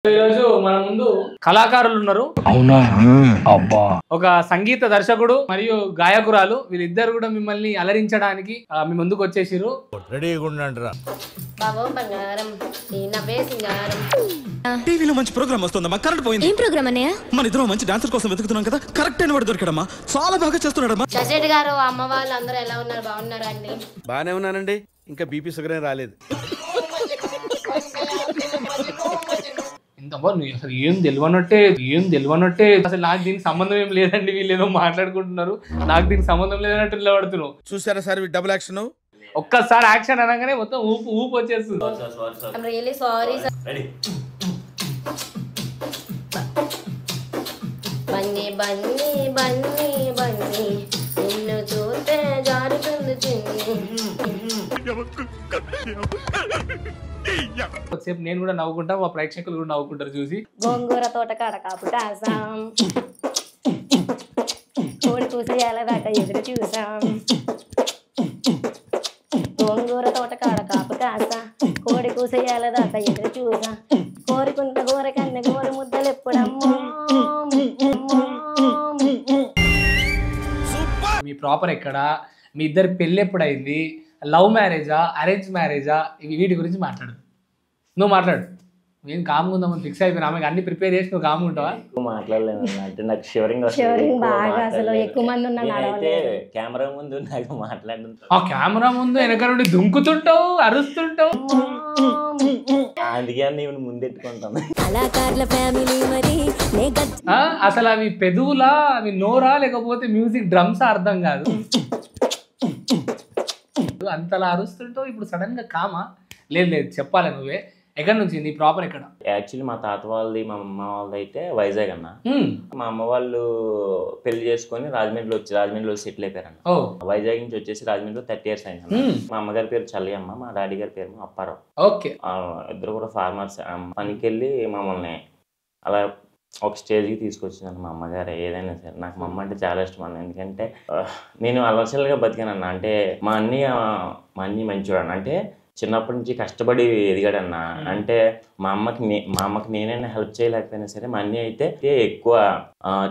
ఈరోజు మన ముందు కళాకారులు ఉన్నారు. అవునా? అబ్బా. ఒక సంగీత దర్శకుడు మరియు గాయకురాలు వీళ్ళిద్దరు కూడా మిమ్మల్ని అలరించడానికి మీ ముందుకు వచ్చేసిరు. రెడీగా ఉండండిరా. టీవీలో మంచి ప్రోగ్రామ్ వస్తుందమ్మా. కరెంట్ పోయింది. ఏం ప్రోగ్రామ్ అన్నయ్య? మన ఇద్దరం మంచి డాన్సర్ కోసం వెతుకుతున్నాం కదా, కరెక్ట్ అయిన వాడు దొరికాడమ్మా. చాలా బాగా చేస్తున్నాడమ్మా. శశి గారు అమ్మ వాళ్ళు అందరూ ఎలా ఉన్నారు? బాగున్నారా అండి? బానే ఉన్నానండి. ఇంకా బీపీ షుగర్ ఏం రాలేదు. అసలు ఏం తెలియనట్టే అసలు నాకు దీనికి సంబంధం ఏం లేదండి, వీళ్ళు ఏదో మాట్లాడుకుంటున్నారు, నాకు దీనికి సంబంధం లేదన్నట్టు నిలబడుతున్నావు. చూసారా సార్ డబుల్ యాక్షన్? ఒక్కసారి యాక్షన్ అనగానే మొత్తం ఊపు వచ్చేస్తుంది. I'm really sorry sir. Bunny Bunny Bunny Bunny నిన్ను చూస్తే జారుతుంది చిన్ని. కొద్దిసేపు నేను కూడా నవ్వుకుంటా, మా ప్రేక్షకులు కూడా నవ్వుకుంటారు చూసి. గోంగూర తోట కాడ కాపు కాసాం, కోడి కూసేయాల దాకా ఎదురు చూసాం. గోంగూర తోట కాడ కాపు కాసా, కోడి కూసేయాల దాకా ఎదురు చూసా. కోరికుంట గోరకన్నె గోరు ముద్దలు ఎప్పుడమ్మో. మీ ప్రాపర్ ఎక్కడ, మీ ఇద్దరి పెళ్ళి ఎప్పుడైంది, లవ్ మ్యారేజా అరేంజ్ మ్యారేజా, వీటి గురించి మాట్లాడు. నువ్వు మాట్లాడు. నేను కామ్గా ఉందామని ఫిక్స్ అయిపోయినా, ఆమెకు అన్ని ప్రిపేర్ చేసి నువ్వు కామ్గా ఉంటావా? మాట్లాడలేను అంటే నాకు షివరింగ్ బాగా, అసలు ఎక్కువ మంది అయితే కెమెరా ముందు నాకు మాట్లాడడం, ఆ కెమెరా ముందు వెనక నుండి దుంకుతుంటావు, అరుస్తుంటావు. అందుకే నేను ముందెట్టుకుంటాను. కళాకారుల ఫ్యామిలీ మరి. అసలు అవి పెదవులా, అవి నోరా, లేకపోతే మ్యూజిక్ డ్రమ్స్ అర్థం కాదు. అంతలా అరుస్తుంటావు, ఇప్పుడు సడన్ గా కామా? లేదు చెప్పాలి నువ్వే. ఎక్కడి నుంచి, నీ ప్రాపర్ ఎక్కడ? యాక్చువల్లీ మా తాత వాళ్ళది మా అమ్మ వాళ్ళది అయితే వైజాగ్ అన్న. మా అమ్మ వాళ్ళు పెళ్లి చేసుకొని రాజమండ్రిలో సెటిల్ అయిపోయారన్న. వైజాగ్ నుంచి వచ్చేసి రాజమండ్రిలో 30 years అయింది. మా అమ్మగారి పేరు చల్లయ్యమ్మ, మా డాడీ గారి పేరు అప్పారావు. ఓకే. ఇద్దరు కూడా ఫార్మర్స్. పనికి వెళ్ళి మమ్మల్ని అలా ఒక స్టేజ్కి తీసుకొచ్చిందన్న మా అమ్మగారు. ఏదైనా సరే నాకు మా అమ్మ అంటే చాలా ఇష్టం అన్న. ఎందుకంటే నేను అలసలుగా బతికానన్న. అంటే మా అన్నీ మంచివాడన్న. అంటే చిన్నప్పటి నుంచి కష్టపడి ఎదిగాడన్న. అంటే మా అమ్మకి నేనైనా హెల్ప్ చేయలేకపోయినా సరే మా అన్నీ అయితే ఎక్కువ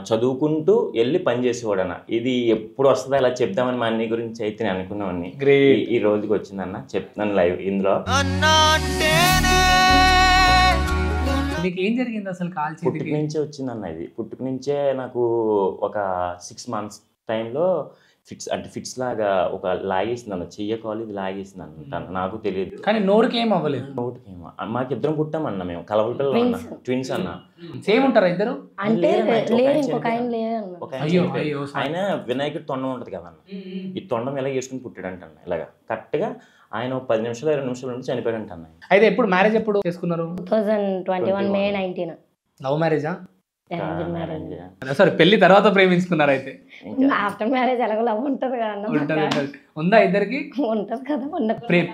చదువుకుంటూ వెళ్ళి పని చేసేవాడన్న. ఇది ఎప్పుడు వస్తుందో అలా చెప్దామని మా అన్ని గురించి అయితే నేను అనుకున్నామని ఈ రోజుకి వచ్చిందన్న. చెప్తున్నాను లైవ్ ఇందులో. మీకు ఏం జరిగింది అసలు? పుట్టుక నుంచే వచ్చిందన్న. ఇది పుట్టుక నుంచే నాకు ఒక 6 months టైంలో ఫిట్స్ లాగా ఒక లాగేసింది అన్న. చెయ్య కాలు ఇది లాగేసింది అన్న. నాకు తెలియదు, కానీ నోరుకి ఏం అవ్వలేదు. నోటికేమో. మాకిద్దరం పుట్టామన్న. మేము కలవల పిల్లలు అన్న, ట్విన్స్ అన్న. సేమ్ ఉంటారా ఇద్దరు? అంటే ఆయన వినాయకుడి తొండం ఉంటది కదా అన్న, ఈ తొండం ఎలా వేసుకుని పుట్టాడంట అన్న. ఇలాగా కరెక్ట్గా ఆయన 10 నిమిషాలు 20 నిమిషాల నుంచి చనిపోయాడంట అన్న. అయితే ఎప్పుడు మ్యారేజ్ ఎప్పుడు చేసుకున్నారు? 2021 May 19. లవ్ మ్యారేజా? సారీ, పెళ్లి తర్వాత ప్రేమించుకున్నారు. అయితే ఆఫ్టర్ మ్యారేజ్ ఎలాగో లవ్ ఉంటది కదా. ఉందా ఇద్దరికి? ఉంటది కదా.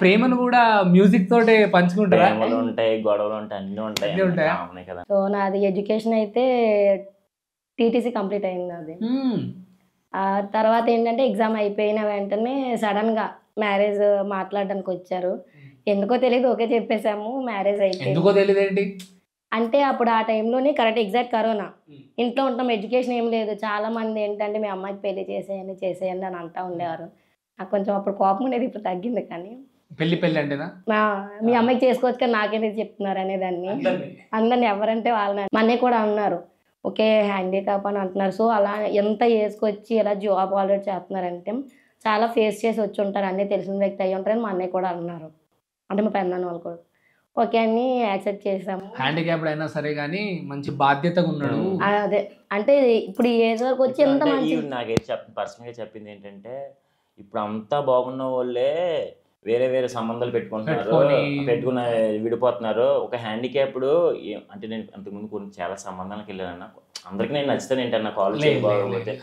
ప్రేమను కూడా మ్యూజిక్ తోటే పంచుకుంటారా? ఉంటాయి, గొడవలు ఉంటాయి, అన్ని ఉంటాయి కదా. సో నాది ఎడ్యుకేషన్ అయితే టీటీసీ కంప్లీట్ అయింది నాది. ఆ తర్వాత ఏంటంటే ఎగ్జామ్ అయిపోయిన వెంటనే సడన్ గా మ్యారేజ్ మాట్లాడడానికి వచ్చారు. ఎందుకో తెలియదు, ఓకే చెప్పేసాము. మ్యారేజ్ అయిపోయింది. ఎందుకో తెలియదు ఏంటి అంటే అప్పుడు ఆ టైంలోనే కరెక్ట్ ఎగ్జాక్ట్ కరోనా. ఇంట్లో ఉంటాం, ఎడ్యుకేషన్ ఏం లేదు. చాలా మంది ఏంటంటే మీ అమ్మాయికి పెళ్లి చేసేయండి అని అంటా ఉండేవారు. నాకు కొంచెం అప్పుడు కోపం ఉండేది, ఇప్పుడు తగ్గింది. కానీ పెళ్లి అంటేనా మీ అమ్మాయికి చేసుకోవచ్చు కానీ నాకేది చెప్తున్నారు అనేదాన్ని. అందరిని ఎవరంటే వాళ్ళని మా అన్నయ్య కూడా అన్నారు, ఓకే హ్యాండిక్యాప్ అని అంటున్నారు. సో అలా ఎంత వేసుకొచ్చి ఇలా జాబ్ ఆల్రెడీ చేస్తున్నారంటే చాలా ఫేస్ చేసి వచ్చి ఉంటారు, అన్నీ తెలిసిన వ్యక్తి అయ్యి ఉంటారని మా అన్నయ్య కూడా అన్నారు. అంటే మా పెద్దనాన్న వాళ్ళు కూడా ఓకే అని యాక్సెప్ట్ చేసాము. హ్యాండిక్యాప్డ్ అయినా సరే కానీ మంచి బాధ్యతగా ఉన్నాడు. అదే అంటే ఇప్పుడు ఈ ఏజ్ వరకు వచ్చి ఎంత మంచి. నాకైతే పర్సనల్గా చెప్పింది ఏంటంటే, ఇప్పుడు అంతా బాగున్న వాళ్ళే వేరే వేరే సంబంధాలు పెట్టుకుని విడిపోతున్నారు. ఒక హ్యాండిక్యాప్డ్ అంటే నేను అంతకుముందు కొన్ని చాలా సంబంధాలకు వెళ్ళానన్న. అందరికీ నేను నచ్చుతాను ఏంటన్నా, కాలేజ్ బాగోకపోతే.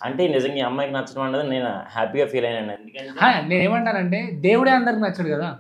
అంటే నిజంగా ఈ అమ్మాయికి నచ్చడం అనేది నేను హ్యాపీగా ఫీల్ అయినాను. ఎందుకంటే నేను ఏమంటానంటే, దేవుడే అందరికి నచ్చాడు కదా.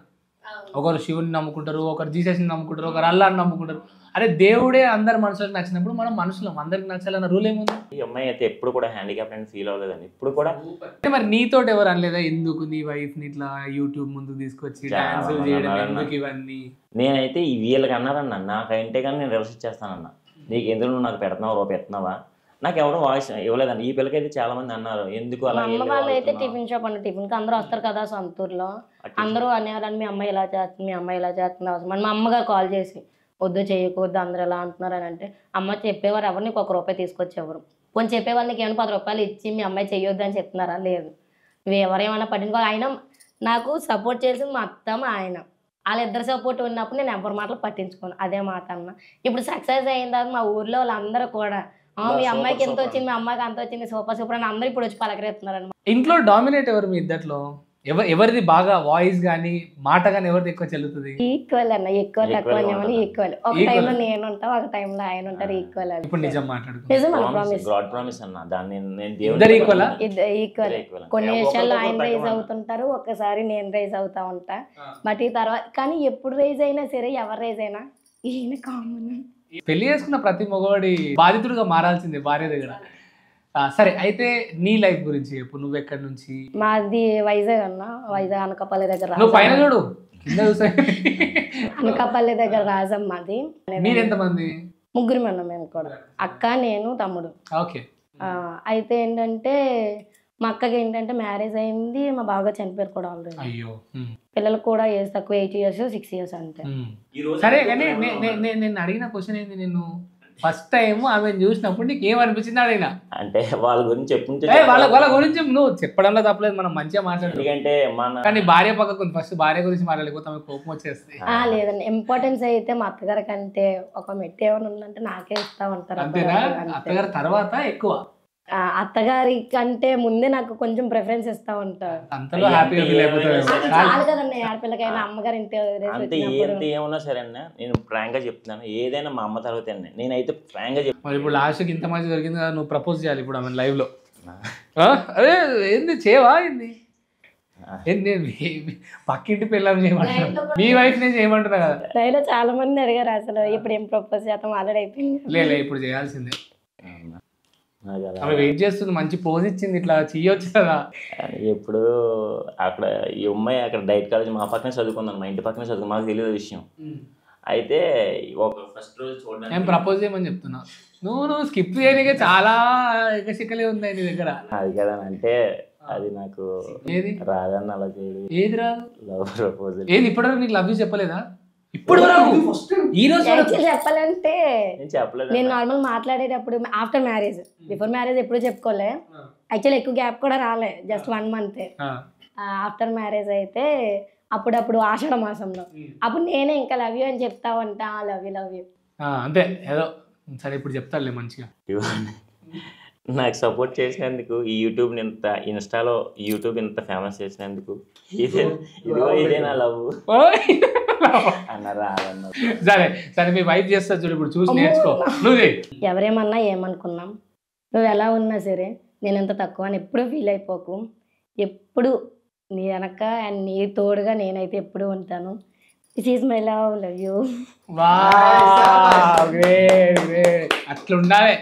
ఒకరు శివుని నమ్ముకుంటారు, ఒకరు జీసస్ని నమ్ముకుంటారు, ఒకరు అల్లాని నమ్ముకుంటారు. అరే దేవుడే అందరి మనుషులకు నచ్చినప్పుడు మనం మనుషులం అందరికి నచ్చాలన్న రూల్ ఏముంది? ఈ అమ్మాయి అయితే ఎప్పుడు కూడా హ్యాండిక్యాప్ అని ఫీల్ అవ్వలేదండి. ఇప్పుడు కూడా అంటే మరి నీతోటి ఎవరు అనలేదా ఎందుకు నీ వైఫ్ ని ఇట్లా యూట్యూబ్ ముందుకు తీసుకొచ్చి డాన్స్ చేయడం ఎందుకు ఇవన్నీ? నేనైతే ఈ వీళ్ళకి అన్నారన్న నాకంటే కానీ నేను రివర్స్ ఇచ్చేస్తానన్న. నీకు ఎందుకు నువ్వు నాకు పెడుతున్నావు రూపాయి పెడుతున్నావా? నాకు ఎవరు వాయిస్ ఇవ్వలేదండి. ఈ పిల్లకైతే చాలా మంది అన్నారు ఎందుకు అలా. మా అమ్మ వాళ్ళు అయితే టిఫిన్ షాప్ అన్న టిఫిన్కి అందరూ వస్తారు కదా సొంతూరులో, అందరూ అనేవాళ్ళని మీ అమ్మాయి ఇలా చేస్తుంది మీ అమ్మాయి ఇలా చేస్తుంది అవసరం. మా అమ్మగారు కాల్ చేసి వద్దు చేయకూడదు అందరూ ఎలా అంటున్నారు అని అంటే అమ్మ చెప్పేవారు ఎవరు నీకు ₹1 తీసుకొచ్చేవారు. కొంచెం చెప్పేవాళ్ళు నీకు ఏమైనా ₹10 ఇచ్చి మీ అమ్మాయి చెయ్యొద్దు అని చెప్తున్నారా? లేదు. నువ్వు ఎవరేమైనా పట్టించుకో. ఆయన నాకు సపోర్ట్ చేసింది మా అత్త మా ఆయన, వాళ్ళిద్దరు సపోర్ట్ ఉన్నప్పుడు నేను ఎవరి మాటలు పట్టించుకోను. అదే మాట అన్న. ఇప్పుడు సక్సెస్ అయిన తర్వాత మా ఊర్లో వాళ్ళందరూ కూడా మీ అమ్మాయికి ఎంత వచ్చింది మీ అమ్మాయికి అంత వచ్చింది సూపర్ సూపర్ అని అందరూ ఇప్పుడు వచ్చి పలకరేస్తున్నారు అనమాట. ఇంట్లో డామినేట్ ఎవరు మీ ఇద్దట్లో? ఎవరిది బాగా వాయిస్ కానీ మాట కానీ ఎవరిది ఎక్కువ చెల్లుతుంది? ఈక్వల్ అన్న, ఎక్కువ తక్కువ ఈక్వల్. ఒక టైంలో నేను ఉంటా, ఒక టైంలో ఆయన ఉంటారు. ఈక్వల్. ఇప్పుడు నిజం మాట్లాడుకో. నిజం అన్న, ప్రామిస్. గాడ్ ప్రామిస్ అన్న. దాన్ని నేను ఇద్దరు ఈక్వల్. కొన్ని విషయాల్లో ఆయన రైజ్ అవుతుంటారు, ఒక్కసారి నేను రైజ్ అవుతా ఉంటా. బట్ ఈ తర్వాత కానీ ఎప్పుడు రైజ్ అయినా సరే ఎవరు రైజ్ అయినా ఈయన కామన్. పెళ్లి చేసుకున్న ప్రతి మగవాడి బాధితుడిగా మారాల్సిందే భార్య దగ్గర. సరే అయితే నీ లైఫ్ గురించి చెప్పు. నువ్వు ఎక్కడి నుంచి? మాది వైజాగ్ అన్న. వైజాగ్ అనకాపల్లి దగ్గర. నువ్వు పైన చూడు కింద చూసా. అనకాపల్లి దగ్గర రాజం మాది. మీరు ఎంతమంది? ముగ్గురు అన్న మేము కూడా, అక్క నేను తమ్ముడు. ఓకే. అయితే ఏంటంటే మా అక్కకి ఏంటంటే మ్యారేజ్ అయింది, మా బాగా చనిపోయారు కూడా ఆల్రెడీ. అయ్యో. పిల్లలు కూడా ఏజ్ తక్కువ 8 years 6 years అంతే. సరే కానీ నేను అడిగిన క్వశ్చన్ ఏంది, నేను ఫస్ట్ టైం ఆమెను చూసినప్పుడు నీకు ఏమనిపించింది అడిగినా? అంటే వాళ్ళ గురించి చెప్పుంటే వాళ్ళ గురించి నువ్వు చెప్పడంలో తప్పలేదు, మనం మంచిగా మాట్లాడాలి. ఎందుకంటే మన కానీ భార్య పక్కకు ఫస్ట్ భార్య గురించి మాట్లాడలేకపోతే ఆమె కోపం వచ్చేస్తుంది. లేదండి, ఇంపార్టెన్స్ అయితే మా అత్తగారి కంటే ఒక మెట్టి ఏమైనా ఉందంటే నాకే ఇస్తా ఉంటారు. అంతేనా? అత్తగారి తర్వాత ఎక్కువ? అత్తగారి కంటే ముందే నాకు కొంచెం ప్రిఫరెన్స్ ఇస్తా ఉంటారు. అంతలో హ్యాపీగా ఫీల్ అయిపోతారు. చాలు కదండి ఆడపిల్లకైనా అమ్మగారి ఇంటి అంతే. ఏంటి ఏమన్నా సరే అన్న, నేను ఫ్రాంక్ గా చెప్తున్నాను, ఏదైనా మా అమ్మ తర్వాత నేనైతే ఫ్రాంక్ గా చెప్తాను. మరి ఇప్పుడు లాస్ట్కి ఇంత మంచి దొరికింది కదా, నువ్వు ప్రపోజ్ చేయాలి ఇప్పుడు ఆమె లైవ్ లో. అదే ఏంది చేయవా? ఏంది పక్కింటి పిల్లలు చేయమంటున్నా, మీ వైఫ్ నేను చేయమంటున్నా కదా. లైవ్లో చాలా మంది అడిగారు అసలు ఇప్పుడు ఏం ప్రపోజ్ చేస్తాం, ఆల్రెడీ అయిపోయింది. లే ఇప్పుడు చేయాల్సిందే. ఆమె వెయిట్ చేస్తుంది, మంచి పోజ్ ఇచ్చింది, ఇట్లా చెయ్యొచ్చు కదా. ఎప్పుడు అక్కడ ఈ అమ్మాయి అక్కడ డైట్ కాలేజ్ మా పక్కనే చదువుకుందాను, మా ఇంటి పక్కనే చదువుకున్నాను, మాకు తెలియదు విషయం. అయితే ఒక ఫస్ట్ రోజు చూడడానికి నేను ప్రపోజ్ చేయమని చెప్తున్నా, నువ్వు స్కిప్ చేయడానికి చాలా ఎగసికలే ఉంది నీ దగ్గర. అది కదా అంటే అది నాకు ఏది రాదన్న అలా చేయదు. ఏది రాదు? Love proposal. ఏది ఇప్పటివరకు నీకు లవ్ చెప్పలేదా? ఇప్పుడు ఈ రోజు చెప్పాలంటే నేను చెప్పలేదు. నేను నార్మల్ మాట్లాడేటప్పుడు ఆఫ్టర్ మ్యారేజ్, బిఫోర్ మ్యారేజ్ ఎప్పుడు చెప్పుకోలే. యాక్చువల్లీ ఎక్కువ గ్యాప్ కూడా రాలే, జస్ట్ 1 month. ఆఫ్టర్ మ్యారేజ్ అయితే అప్పుడప్పుడు ఆషాఢ మాసంలో అప్పుడు నేనే ఇంకా లవ్ యూ అని చెప్తా ఉంటా. లవ్ యూ అంతే ఏదో. సరే ఇప్పుడు చెప్తాలే మంచిగా. నాకు సపోర్ట్ చేసినందుకు, ఈ యూట్యూబ్ ఇంత ఇన్స్టాలో యూట్యూబ్ ఇంత ఫేమస్ చేసినందుకు ఇదే నా లవ్ అన్నారా? సరే సరే మీ వైఫ్ చేస్తా చూడు, ఇప్పుడు చూసి నేర్చుకో. నువ్వు ఎవరేమన్నా ఏమనుకున్నాం, నువ్వు ఎలా ఉన్నా సరే నేను ఎంత తక్కువ అని ఎప్పుడు ఫీల్ అయిపోకు. ఎప్పుడు నీ వెనక అండ్ నీ తోడుగా నేనైతే ఎప్పుడు ఉంటాను. This is my love you. అట్లా ఉండాలి.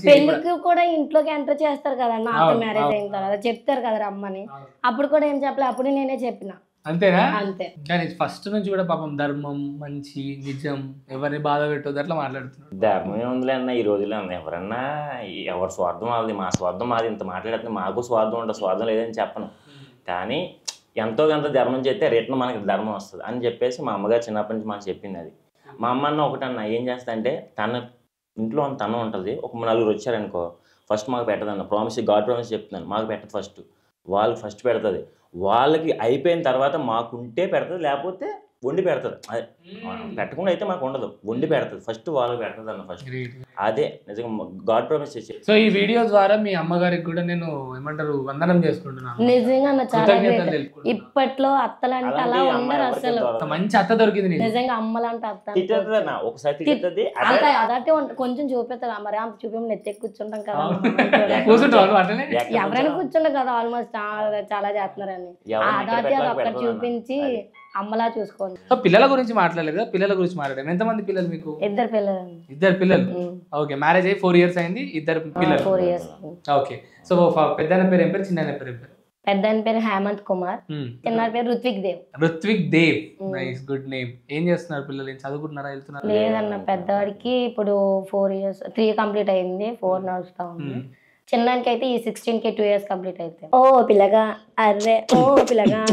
పెళ్లికి కూడా ఇంట్లోకి ఎంటర్ చేస్తారు కదా ఆఫ్టర్ మ్యారేజ్ అయిన తర్వాత, చెప్తారు కదా రమ్మని. అప్పుడు కూడా ఏం చెప్పలే, అప్పుడు నేనే చెప్పిన. అంతేనా? అంతే. కానీ ఫస్ట్ నుంచి కూడా పాపం ధర్మం, మంచి, నిజం, ఎవరిని బాధ పెట్టొద్దు అట్లా మాట్లాడుతున్నాడు. ధర్మం ఏముందిలే అన్న, ఈ రోజుల్లో అన్న ఎవరన్నా ఎవరి స్వార్థం వాళ్ళది, మా స్వార్థం మాది. ఇంత మాట్లాడుతుంది, మాకు స్వార్థం ఉంటుంది, స్వార్థం లేదని చెప్పను. కానీ ఎంతో కొంత ధర్మం చేస్తే రిటర్న్ మనకి ధర్మం వస్తుంది అని చెప్పేసి మా అమ్మగారు చిన్నప్పటి నుంచి మాకు చెప్పింది అది. మా అమ్మ అన్న ఒకటన్నా ఏం చేస్తా అంటే, తన ఇంట్లో తను ఉంటుంది, ఒక 4 వచ్చారనుకో ఫస్ట్ మాకు పెట్టదన్న. ప్రామిస్, గాడ్ ప్రామిస్ చెప్తున్నాను, మాకు పెట్టదు. ఫస్ట్ వాళ్ళకి ఫస్ట్ పెడుతుంది. వాళ్ళకి అయిపోయిన తర్వాత మాకుంటే పెడుతుంది, లేకపోతే వండి పెడుతుంది. అదే పెట్టకుండా అయితే మాకు ఉండదు, వండి పెడుతుంది. ఫస్ట్ వాళ్ళకి పెడుతుంది అన్న ఫస్ట్. అదే నిజంగా గాడ్ ప్రామిస్ చేసి. సో ఈ వీడియో ద్వారా మీ అమ్మగారికి కూడా నేను ఏమంటారు వందనం చేసుకుంటున్నాను. నిజంగా చాలా ఇప్పట్లో అత్తలంటే అలా ఉండరు అసలు. మంచి అత్త దొరికింది నిజంగా, అమ్మలంటే అత్త ఒకసారి అదంటే కొంచెం చూపిస్తారు. మరి అంత చూపి నెత్తి కూర్చుంటాం కదా, కూర్చుంటారు అట్లనే ఎవరైనా కూర్చుంటారు కదా, ఆల్మోస్ట్ చాలా చేస్తున్నారని. అదాటి అది ఒక్కటి చూపించి అమ్మలా చూసుకోండి. సో పిల్లల గురించి మాట్లాడలేదు కదా, పిల్లల గురించి మాట్లాడాము. ఎంతమంది పిల్లలు మీకు? 2 పిల్లలు. 2 పిల్లలు. ఓకే, మ్యారేజ్ అయ్యి 4 years అయింది, 2 పిల్లలు. 4 years. ఓకే, సో పెద్దాయన పేరు ఏం పేరు, చిన్న పేరు ఏం పేరు? పెద్దాయన పేరు హేమంత్ కుమార్, చిన్న పేరు Ruthvik Dev. Ruthvik Dev, nice, good name. ఏం చేస్తున్నారు పిల్లలు? ఏం చదువుకుంటున్నారా, వెళ్తున్నారా? లేదన్న, పెద్దవాడికి ఇప్పుడు 4 years, 3 కంప్లీట్ అయింది, 4 నడుస్తా ఉంది. చిన్నానికి అయితే ఈ 16కి 2 years కంప్లీట్ అయితే. ఓ పిల్లగా అర్రే ఓ పిల్లగా,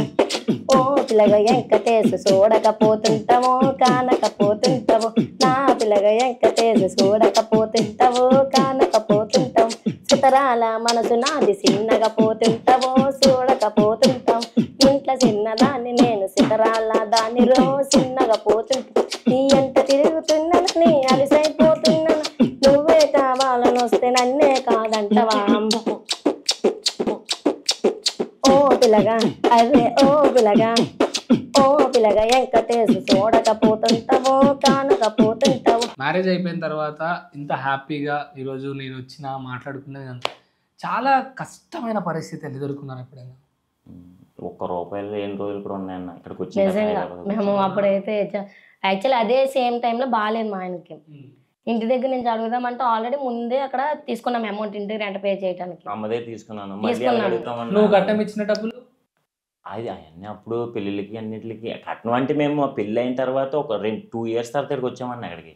ఓ పిల్లగా ఎంకటేసు చూడకపోతుంటావో కానకపోతుంటావో, నా పిల్లగా ఎంకటేసు చూడకపోతుంటావో కానకపోతుంటావు, సుతరాల మనసు నాది చిన్నగా పోతుంటావో చూడకపోతుంటావు, ఇంట్లో చిన్నదాన్ని నేను సితరాల దాన్ని రో చిన్నగా పోతుంటా, నీ ఎంత తిరుగుతున్నాను నీ అలిసైపోతున్నాను, నువ్వే కావాలని వస్తే నన్నే కాదంటవా, ఓ పిల్లగా అరే ఓ పిల్లగా, ఓ పిల్లగా ఎంకటేసు చూడకపోతుంటావో కానకపోతుంటావు. మ్యారేజ్ అయిపోయిన తర్వాత ఇంత హ్యాపీగా ఈరోజు నేను వచ్చిన మాట్లాడుకున్నది అంతా, చాలా కష్టమైన పరిస్థితి ఎదుర్కొన్నాను ఎప్పుడైనా? ₹1 లేని రోజులు కూడా ఉన్నాయన్న ఇక్కడికి వచ్చి. నిజంగా మేము అప్పుడైతే యాక్చువల్లీ అదే సేమ్ టైంలో బాగాలేదు మా ఆయనకి. ఇంటి దగ్గర నుంచి అడుగుదామంటే ఆల్రెడీ ముందే అక్కడ తీసుకున్నాం అమౌంట్, ఇంటికి రెంట్ పే చేయడానికి. అమ్మదే తీసుకున్నాను. నువ్వు కట్నం ఇచ్చిన డబ్బులు? అది అవన్నీ అప్పుడు పెళ్ళిళ్ళకి అన్నిటికి కట్నం అంటే మేము పెళ్ళి అయిన తర్వాత ఒక 2 years తర్వాత ఇక్కడికి వచ్చామన్న ఇక్కడికి.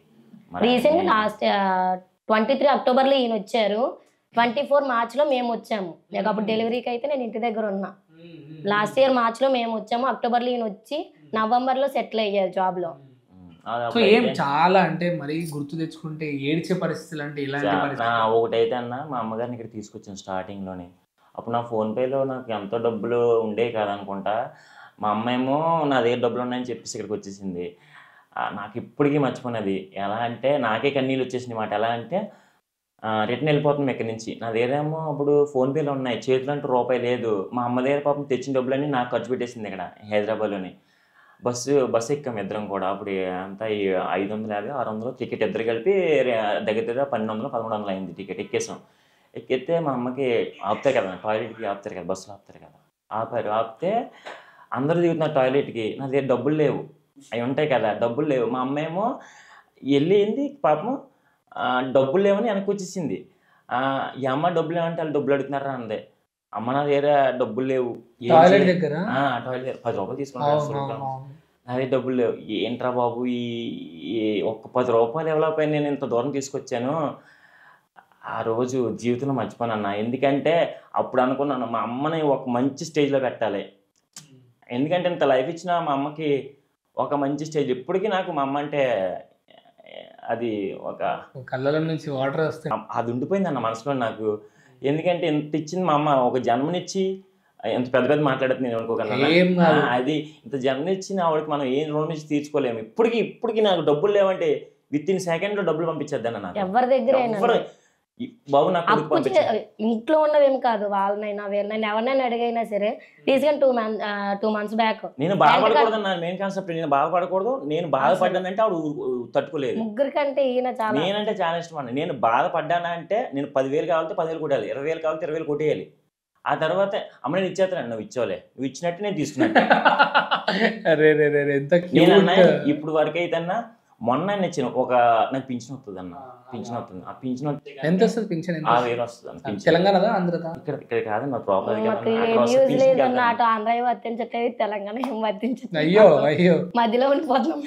రీసెంట్గా లాస్ట్ 23 అక్టోబర్లో ఈయన వచ్చారు, 24 మార్చ్లో మేము వచ్చాము. నాకు అప్పుడు డెలివరీకి అయితే నేను ఇంటి దగ్గర ఉన్నా. లాస్ట్ ఇయర్ మార్చ్లో మేము వచ్చాము, అక్టోబర్లో ఈయన వచ్చి నవంబర్లో సెటిల్ అయ్యారు జాబ్లో. సో ఏం చాలా అంటే మరి గుర్తు తెచ్చుకుంటే ఏడ్చే పరిస్థితులు అంటే ఇలాంటి పరిస్థితి? ఒకటైతే అన్న, మా అమ్మగారిని ఇక్కడ తీసుకొచ్చాను స్టార్టింగ్లోనే. అప్పుడు నా ఫోన్పేలో నాకు ఎంతో డబ్బులు ఉండేవి కాదనుకుంటా. మా అమ్మ ఏమో నా దగ్గర డబ్బులు ఉన్నాయని చెప్పేసి ఇక్కడికి వచ్చేసింది. నాకు ఇప్పటికీ మర్చిపోయినది. ఎలా అంటే నాకే కన్నీళ్ళు వచ్చేసింది మాట. ఎలా అంటే రిటర్న్ వెళ్ళిపోతుంది ఇక్కడి నుంచి. నా దగ్గర ఏమో అప్పుడు ఫోన్పేలో ఉన్నాయి, చేతిలో అంటూ రూపాయి లేదు. మా అమ్మ దగ్గర పాపం తెచ్చిన డబ్బులన్నీ నాకు ఖర్చు పెట్టేసింది ఇక్కడ హైదరాబాద్లోని. బస్సు ఎక్కాము ఇద్దరం కూడా. అప్పుడు అంతా 550, 600 టికెట్ ఇద్దరు కలిపి దగ్గర 1200, 1300 అయింది టికెట్. ఎక్కేసాం. ఎక్కితే మా అమ్మకి ఆపుతారు కదా, టాయిలెట్కి ఆపుతారు కదా, బస్సులో ఆపుతారు కదా, ఆపితే అందరూ దిగుతున్నారు టాయిలెట్కి. నా దగ్గర డబ్బులు లేవు, అవి ఉంటాయి కదా, డబ్బులు లేవు. మా అమ్మ ఏమో వెళ్ళింది పాపం, డబ్బులు లేవని వెనక్కి వచ్చేసింది. ఈ అమ్మ డబ్బులు లేవంటే వాళ్ళు డబ్బులు అడుగుతున్నారా అందే. అమ్మ నా దగ్గర డబ్బులు లేవు, టాయిలెట్ దగ్గర టాయిలెట్ దగ్గర ₹10 తీసుకుంటాను, నా దగ్గర డబ్బులు లేవు. ఏంట్రా బాబు, ఈ ఒక్క ₹10 డెవలప్ అయి నేను ఇంత దూరం తీసుకొచ్చాను. ఆ రోజు జీవితంలో మర్చిపోనన్నా. ఎందుకంటే అప్పుడు అనుకున్నాను మా అమ్మని ఒక మంచి స్టేజ్లో పెట్టాలి. ఎందుకంటే ఇంత లైఫ్ ఇచ్చిన మా అమ్మకి ఒక మంచి స్టేజ్. ఇప్పటికీ నాకు మా అమ్మ అంటే అది ఒక కళ్ళలో నుంచి వాటర్ వస్తాయి, అది ఉండిపోయింది అన్న మనసులో నాకు. ఎందుకంటే ఇంత ఇచ్చింది మా అమ్మ, ఒక జన్మనిచ్చి ఎంత పెద్ద పెద్ద మాట్లాడుతుంది నేను అనుకోగలను. అది ఇంత జన్మనిచ్చిన ఆవిడకి మనం ఏం రుణం నుంచి తీర్చుకోలేము. ఇప్పటికి నాకు డబ్బులు లేవంటే within second లో డబ్బులు పంపించేద్దాను నాకు. ఎవరి దగ్గర బాబు నాకు ఇంట్లో ఉన్నవేం కాదు, వాళ్ళనైనా వీళ్ళనైనా ఎవరినైనా అడిగైనా సరే రీసెంట్ 2 months బ్యాక్. నేను బాధపడకూడదు అన్న మెయిన్ కాన్సెప్ట్. నేను బాధపడకూడదు, నేను బాధపడ్డానంటే ఆవిడ తట్టుకోలేదు. ముగ్గురి కంటే ఈయన చాలా, నేనంటే చాలా ఇష్టం అన్న. నేను బాధపడ్డానా అంటే నేను 10,000 కావాలంటే 10,000 కొట్టాలి, 20,000 కావాలంటే 20,000 కొట్టేయాలి. ఆ తర్వాత అమ్మ నేను ఇచ్చేస్తాను, నువ్వు ఇచ్చేవాలే, నువ్వు ఇచ్చినట్టు నేను తీసుకున్నట్టు. నేను ఇప్పుడు వరకు అయితే అన్న మొన్న ఇచ్చిన నాకు పింఛన్ వస్తుంది అన్న, పింఛన్ వస్తుంది. ఆ పింఛన్ ఎంత వస్తుంది? పింఛన్ 6,000 వస్తుంది. తెలంగాణదా ఆంధ్రదా? ఇక్కడ కాదు నా ప్రాపర్ ఆంధ్ర వర్తించట్లేదు, తెలంగాణ ఏం వర్తించట్లేదు. అయ్యో అయ్యో, మధ్యలో ఉండిపోతున్నాం.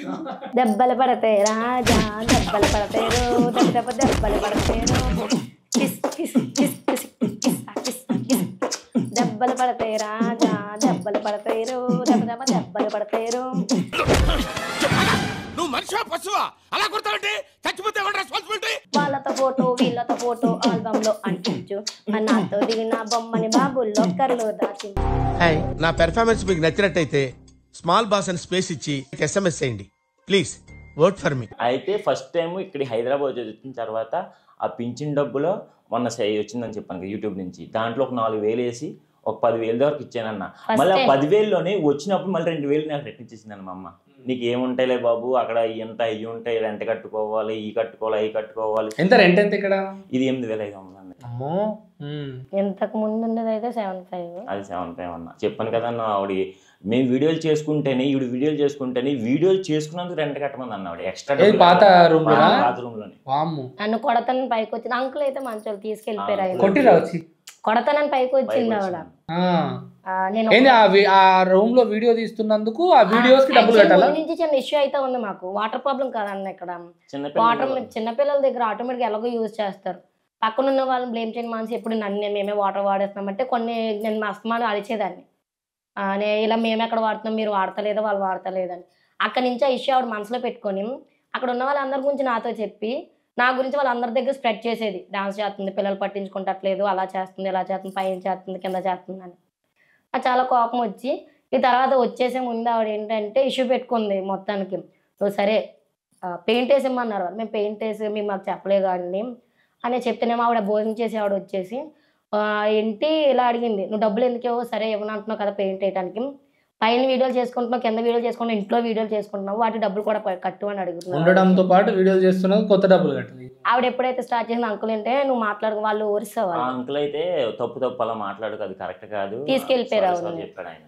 దెబ్బలు పడతాయి రాజా, దెబ్బలు పడతారు, దెబ్బలు పడతారు, దెబ్బలు పడతాయి రాజా, దెబ్బలు పడతారు, దెబ్బలు పడతారు. వాళ్ళతో ఫోటో వీళ్ళతో ఫోటో ఆల్బమ్ లో అంటించు, నాతో దిగిన బొమ్మని బాబుల్లో కర్లో దాచి. నా పెర్ఫార్మెన్స్ మీకు నచ్చినట్టయితే స్మాల్ బాస్ అని స్పేస్ ఇచ్చి SMS చేయండి ప్లీజ్, వర్క్ ఫర్ మీ. అయితే ఫస్ట్ టైం ఇక్కడ హైదరాబాద్ వచ్చిన తర్వాత ఆ పింఛన్ డబ్బులో మొన్న వచ్చిందని చెప్పాను యూట్యూబ్ నుంచి. దాంట్లో ఒక 4,000 వేసి ఒక 10,000 వరకు ఇచ్చానన్న. మళ్ళీ ఆ 10,000లోనే వచ్చినప్పుడు మళ్ళీ 2,000 నాకు రిటర్న్ ఇచ్చేసిందన్న మా అమ్మ. నీకు ఏముంటాయిలే బాబు, అక్కడ ఎంత అయ్యి ఉంటాయి, రెంట్ కట్టుకోవాలి, ఈ కట్టుకోవాలి, అవి కట్టుకోవాలి. ఎంత రెంట్ ఎంత ఇక్కడ? ఇది 8,500 అండి. అమ్మో. ఇంతకు ముందు ఉండేది అయితే 7,500. అది 7,500 అన్న. చెప్పాను కదా అన్న, ఆవిడ మేము వీడియోలు చేసుకుంటేనే, ఈవిడ వీడియోలు చేసుకుంటేనే వీడియోలు చేసుకున్నందుకు రెంట్ కట్టమంది అన్న ఆవిడ. ఎక్స్ట్రా పాత రూమ్ లోనే నన్ను కొడతానని పైకి వచ్చింది. అంకుల్ అయితే మంచోళ్ళు తీసుకెళ్ళిపోయారు. ఆయన కొట్టిరా వచ్చి కొడతానని పైకి వచ్చింది ఆవిడ. నేను ఏంది ఆ రూమ్ లో వీడియో తీస్తున్నందుకు ఆ వీడియోస్ కి డబ్బులు కట్టాలా? నుంచి చిన్న ఇష్యూ అయితే ఉంది మాకు. వాటర్ ప్రాబ్లం కాదన్న ఇక్కడ. వాటర్ చిన్నపిల్లల దగ్గర ఆటోమేటిక్ ఎలాగో యూజ్ చేస్తారు. పక్కన ఉన్న వాళ్ళని బ్లేమ్ చేయని మానేసి ఎప్పుడు నన్ను మేమే వాటర్ వాడేస్తున్నామంటే కొన్ని నేను మా అస్తమాను అడిచేదాన్ని. ఇలా మేము ఎక్కడ వాడుతున్నాం, మీరు వాడతలేదో వాళ్ళు వాడతలేదని. అక్కడి నుంచి ఆ ఇష్యూ ఆవిడ మనసులో పెట్టుకొని అక్కడ ఉన్న వాళ్ళందరి గురించి నాతో చెప్పి నా గురించి వాళ్ళందరి దగ్గర స్ప్రెడ్ చేసేది. డాన్స్ చేస్తుంది, పిల్లలు పట్టించుకుంటట్లేదు, అలా చేస్తుంది, ఇలా చేస్తుంది, పైన చేస్తుంది, కింద చేస్తుంది అని. అది చాలా కోపం వచ్చి ఈ తర్వాత వచ్చేసే ముందు ఆవిడ ఏంటంటే ఇష్యూ పెట్టుకుంది మొత్తానికి. నువ్వు సరే పెయింట్ వేసేమన్నారు వాళ్ళు. మేము పెయింట్ వేసి మేము మాకు చెప్పలే కానీ అని చెప్తేనేమో ఆవిడ భోజనం చేసి ఆవిడ వచ్చేసి ఏంటి ఇలా అడిగింది, నువ్వు డబ్బులు ఎందుకు సరే ఇవ్వను అంటున్నావు కదా పెయింట్ వేయడానికి, పైన వీడియోలు చేసుకుంటున్నావు, కింద వీడియోలు చేసుకుంటున్నావు, ఇంట్లో వీడియోలు చేసుకుంటున్నావు, వాటి డబ్బులు కూడా కట్టు అని అడుగుతున్నావు. ఉండడంతో పాటు వీడియోలు చేస్తున్నావు, కొత్త డబ్బులు కట్టాలి. ఆవిడ ఎప్పుడైతే స్టార్ట్ చేసిన అంకుల్ అంటే నువ్వు మాట్లాడు వాళ్ళు ఓరిసేవాళ్ళు. అంకుల్ అయితే తప్పు అలా మాట్లాడు, అది కరెక్ట్ కాదు, తీసుకెళ్ళిపోయారు. చెప్పాడు ఆయన.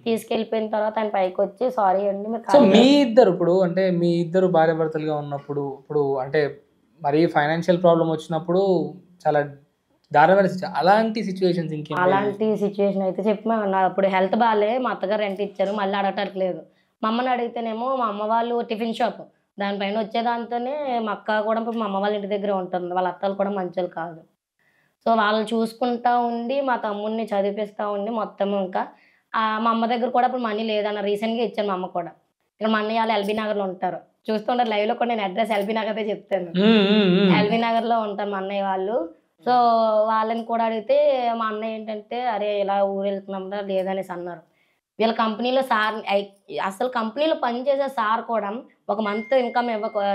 తీసుకెళ్ళిపోయిన తర్వాత ఆయన పైకి వచ్చి సారీ అండి. సో మీ ఇద్దరు ఇప్పుడు అంటే మీ ఇద్దరు భార్య భర్తలుగా ఉన్నప్పుడు ఇప్పుడు అంటే మరి ఫైనాన్షియల్ ప్రాబ్లం వచ్చినప్పుడు చాలా దారుణమైన అలాంటి సిచ్యువేషన్స్ ఇంకేం? అలాంటి సిచ్యువేషన్ అయితే చెప్పినా అప్పుడు హెల్త్ బాగాలే, మా అత్తగారు రెంట్ ఇచ్చారు, మళ్ళీ అడగటానికి లేదు. మా అమ్మని అడిగితేనేమో మా అమ్మ వాళ్ళు టిఫిన్ షాప్ దానిపైన వచ్చేదాంతోనే మా అక్క కూడా ఇప్పుడు మా అమ్మ వాళ్ళ ఇంటి దగ్గర ఉంటుంది. వాళ్ళ అత్తలు కూడా మంచోళ్ళు కాదు. సో వాళ్ళు చూసుకుంటా ఉండి మా తమ్ముడిని చదివిపిస్తూ ఉండి మొత్తం ఇంకా మా అమ్మ దగ్గర కూడా ఇప్పుడు మనీ లేదన్న రీసెంట్గా ఇచ్చాను మా అమ్మ కూడా. ఇక్కడ మా అన్నయ్య వాళ్ళు ఎల్బీ నగర్లో ఉంటారు, చూస్తుంటారు లైవ్లో కూడా. నేను అడ్రస్ ఎల్బీ నగర్దే చెప్తాను. ఎల్బీ నగర్లో ఉంటారు మా అన్నయ్య వాళ్ళు. సో వాళ్ళని కూడా అడిగితే మా అన్నయ్య ఏంటంటే అరే ఇలా ఊరు వెళ్తున్నాం లేదనేసి అన్నారు. వీళ్ళ కంపెనీలో సార్ అసలు కంపెనీలో పనిచేసే సార్ కూడా ఒక మంత్ ఇన్కమ్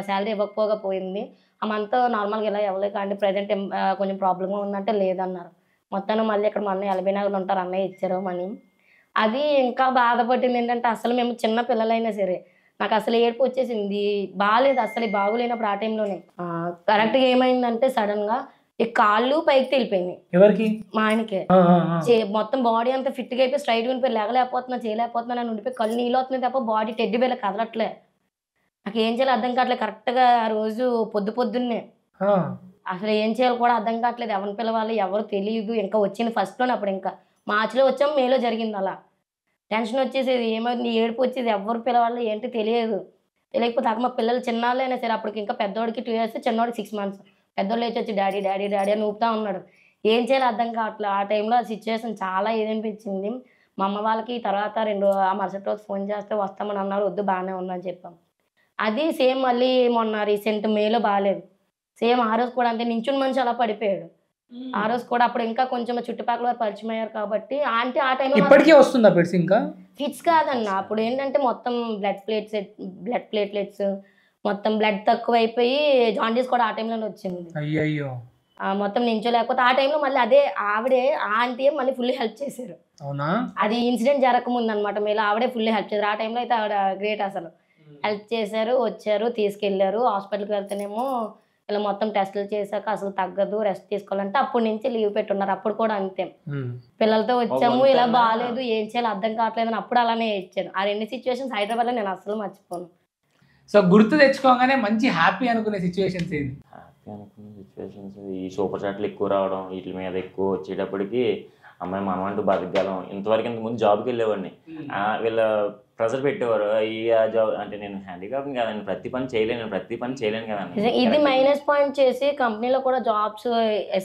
శాలరీ ఇవ్వకపోయింది. ఆ మంత్ నార్మల్గా ఇలా ఇవ్వలేదు కానీ ప్రజెంట్ కొంచెం ప్రాబ్లంగా ఉందంటే లేదన్నారు. మొత్తాన్ని మళ్ళీ ఇక్కడ మా అన్నయ్య ఎల్బీ నగర్లో ఉంటారు, అన్నయ్య ఇచ్చారు మనీ. అది ఇంకా బాధపడింది ఏంటంటే అసలు మేము చిన్న పిల్లలైనా సరే నాకు అసలు ఏడుపు వచ్చేసింది. బాగాలేదు అసలు, బాగోలేనప్పుడు ఆ టైంలోనే కరెక్ట్గా ఏమైందంటే సడన్గా ఈ కాళ్ళు పైకి తెలిపోయినాయి. ఎవరికి? మా ఆయనకే. మొత్తం బాడీ అంతా ఫిట్గా అయిపోయి స్ట్రైట్గా ఉండిపోయి లేగలేకపోతున్నా, చేయలేకపోతున్నా అని ఉండిపోయి కళ్ళు నీళ్ళు అవుతున్నాయి తప్ప బాడీ టెడ్డి బేల కదలట్లే. నాకు ఏం చేయాలో అర్థం కావట్లేదు. కరెక్ట్గా ఆ రోజు పొద్దున్నే అసలు ఏం చేయాలో కూడా అర్థం కావట్లేదు. ఎవరిని పిలవాలి ఎవరు తెలియదు. ఇంకా వచ్చింది ఫస్ట్లోనే, అప్పుడు ఇంకా మార్చిలో వచ్చాము, మేలో జరిగింది. అలా టెన్షన్ వచ్చేసేది, ఏమైంది ఏడుపు వచ్చేది, ఎవరు పిలవాలి ఏంటి తెలియదు. తెలియకపోతే అక్కడ మా పిల్లలు చిన్నాళ్ళైనా సరే అప్పటికి ఇంకా పెద్దోడికి 2 years, చిన్నోడికి 6 months. పెద్దోళ్ళు లేచి వచ్చి డాడీ డాడీ డాడీ అని ఊపుతా ఉన్నాడు. ఏం చేయాలో అర్థం కావట్లేదు. ఆ టైంలో ఆ సిచ్యువేషన్ చాలా ఏదనిపించింది. మా అమ్మ వాళ్ళకి తర్వాత ఆ మరుసటి రోజు ఫోన్ చేస్తే వస్తామని అన్నారు. వద్దు బాగానే ఉందని చెప్పాం. అది సేమ్ మళ్ళీ మొన్న రీసెంట్ మేలో బాగాలేదు. సేమ్ ఆ రోజు కూడా అంతే, నించుని మనిషి అలా పడిపోయాడు. ఆ రోజు కూడా అప్పుడు ఇంకా కొంచెం చుట్టుపక్కల వారు పరిచయం అయ్యారు కాబట్టి ఆంటీ ఆ టైంలో ఇప్పటికే వస్తుందా ఫిట్స్? ఇంకా ఫిట్స్ కాదన్న, అప్పుడు ఏంటంటే మొత్తం బ్లడ్ ప్లేట్లెట్స్ మొత్తం బ్లడ్ తక్కువైపోయి జాండీస్ కూడా ఆ టైంలోనే వచ్చింది. అయ్యయ్యో. మొత్తం నించోలేకపోతే ఆ టైంలో మళ్ళీ అదే ఆవిడే ఆంటీ మళ్ళీ ఫుల్ హెల్ప్ చేశారు. అవునా? అది ఇన్సిడెంట్ జరగకముందు అనమాట. మేలో ఆవిడే ఫుల్ హెల్ప్ చేశారు. ఆ టైంలో అయితే ఆవిడ గ్రేట్ అసలు. హెల్ప్ చేశారు, వచ్చారు, తీసుకెళ్లారు. హాస్పిటల్కి వెళ్తేనేమో ఇలా మొత్తం టెస్టులు చేశాక అసలు తగ్గదు, రెస్ట్ తీసుకోవాలంటే అప్పటి నుంచి లీవ్ పెట్టున్నారు. అప్పుడు కూడా అంతే, పిల్లలతో వచ్చాము ఇలా బాగాలేదు ఏం చేయాలో అర్థం కావట్లేదు అని అప్పుడు అలానే ఇచ్చాను. ఆ 2 situations హైదరాబాద్లో నేను అసలు మర్చిపోను. సో గుర్తు తెచ్చుకోగానే మంచి హ్యాపీ అనుకునే సిచ్యువేషన్స్ ఏంటి? హ్యాపీ అనుకునే సిచ్యువేషన్స్ ఈ సూపర్ చాట్లు ఎక్కువ రావడం, వీటి మీద ఎక్కువ వచ్చేటప్పటికి అమ్మాయి మనం అంటూ బతకగలం. ఇంతవరకు ఇంతకుముందు జాబ్కి వెళ్ళేవాడిని, వీళ్ళ ప్రెజర్ పెట్టేవారు. ఈ జాబ్ అంటే నేను హ్యాండిక్యాప్ కదండి, ప్రతి పని చేయలేను కదండి. ఇది మైనస్ పాయింట్ చేసి కంపెనీలో కూడా జాబ్స్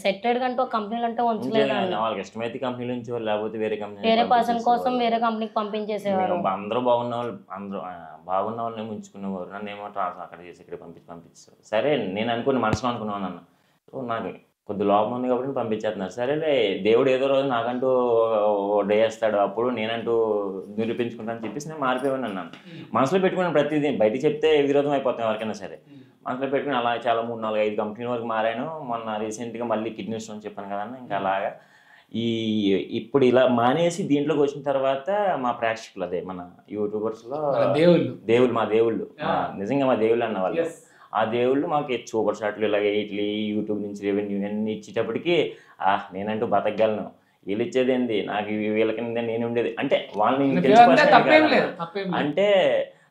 సెటెడ్ కంటే కంపెనీలు అంటే ఉంచలేదు. వాళ్ళకి ఇష్టమైతే కంపెనీ నుంచి లేకపోతే వేరే పర్సన్ కోసం వేరే కంపెనీకి పంపించేసేవారు. అందరూ బాగున్న వాళ్ళని ఉంచుకునేవారు. నన్ను ఏమో అక్కడ చేసి ఇక్కడ పంపించారు. సరే నేను మనసులో అనుకున్నాను అన్న, సో నాకు కొద్ది లోపం ఉంది కాబట్టి పంపించేస్తున్నారు. సరేలే దేవుడు ఏదో రోజు నాకంటూ డే వేస్తాడు, అప్పుడు నేనంటూ నిరూపించుకుంటానని చెప్పేసి నేను మారిపోయాను అన్నాను. మనసులో పెట్టుకున్నాను ప్రతిదీ, బయటికి చెప్తే విరోధం అయిపోతాం ఎవరికైనా సరే. మనసులో పెట్టుకుని అలా చాలా 3, 4, 5 కంపెనీల వరకు మారాను. మొన్న రీసెంట్గా మళ్ళీ కిడ్నీ స్టోన్ చెప్పాను కదన్నా, ఇంకా అలాగా ఈ ఇప్పుడు ఇలా మానేసి దీంట్లోకి వచ్చిన తర్వాత మా ప్రేక్షకులు అదే మన యూట్యూబర్స్లో దేవుళ్ళు మా దేవుళ్ళు నిజంగా మా దేవుళ్ళు అన్న వాళ్ళు ఆ దేవుళ్ళు మాకు సూపర్ షాట్లు ఇలాగే ఇట్లీ యూట్యూబ్ నుంచి రెవెన్యూ అన్ని ఇచ్చేటప్పటికి నేనంటూ బతకగలను వీళ్ళు ఇచ్చేది ఏంది నాకు వీళ్ళ కింద నేను ఉండేది అంటే వాళ్ళని అంటే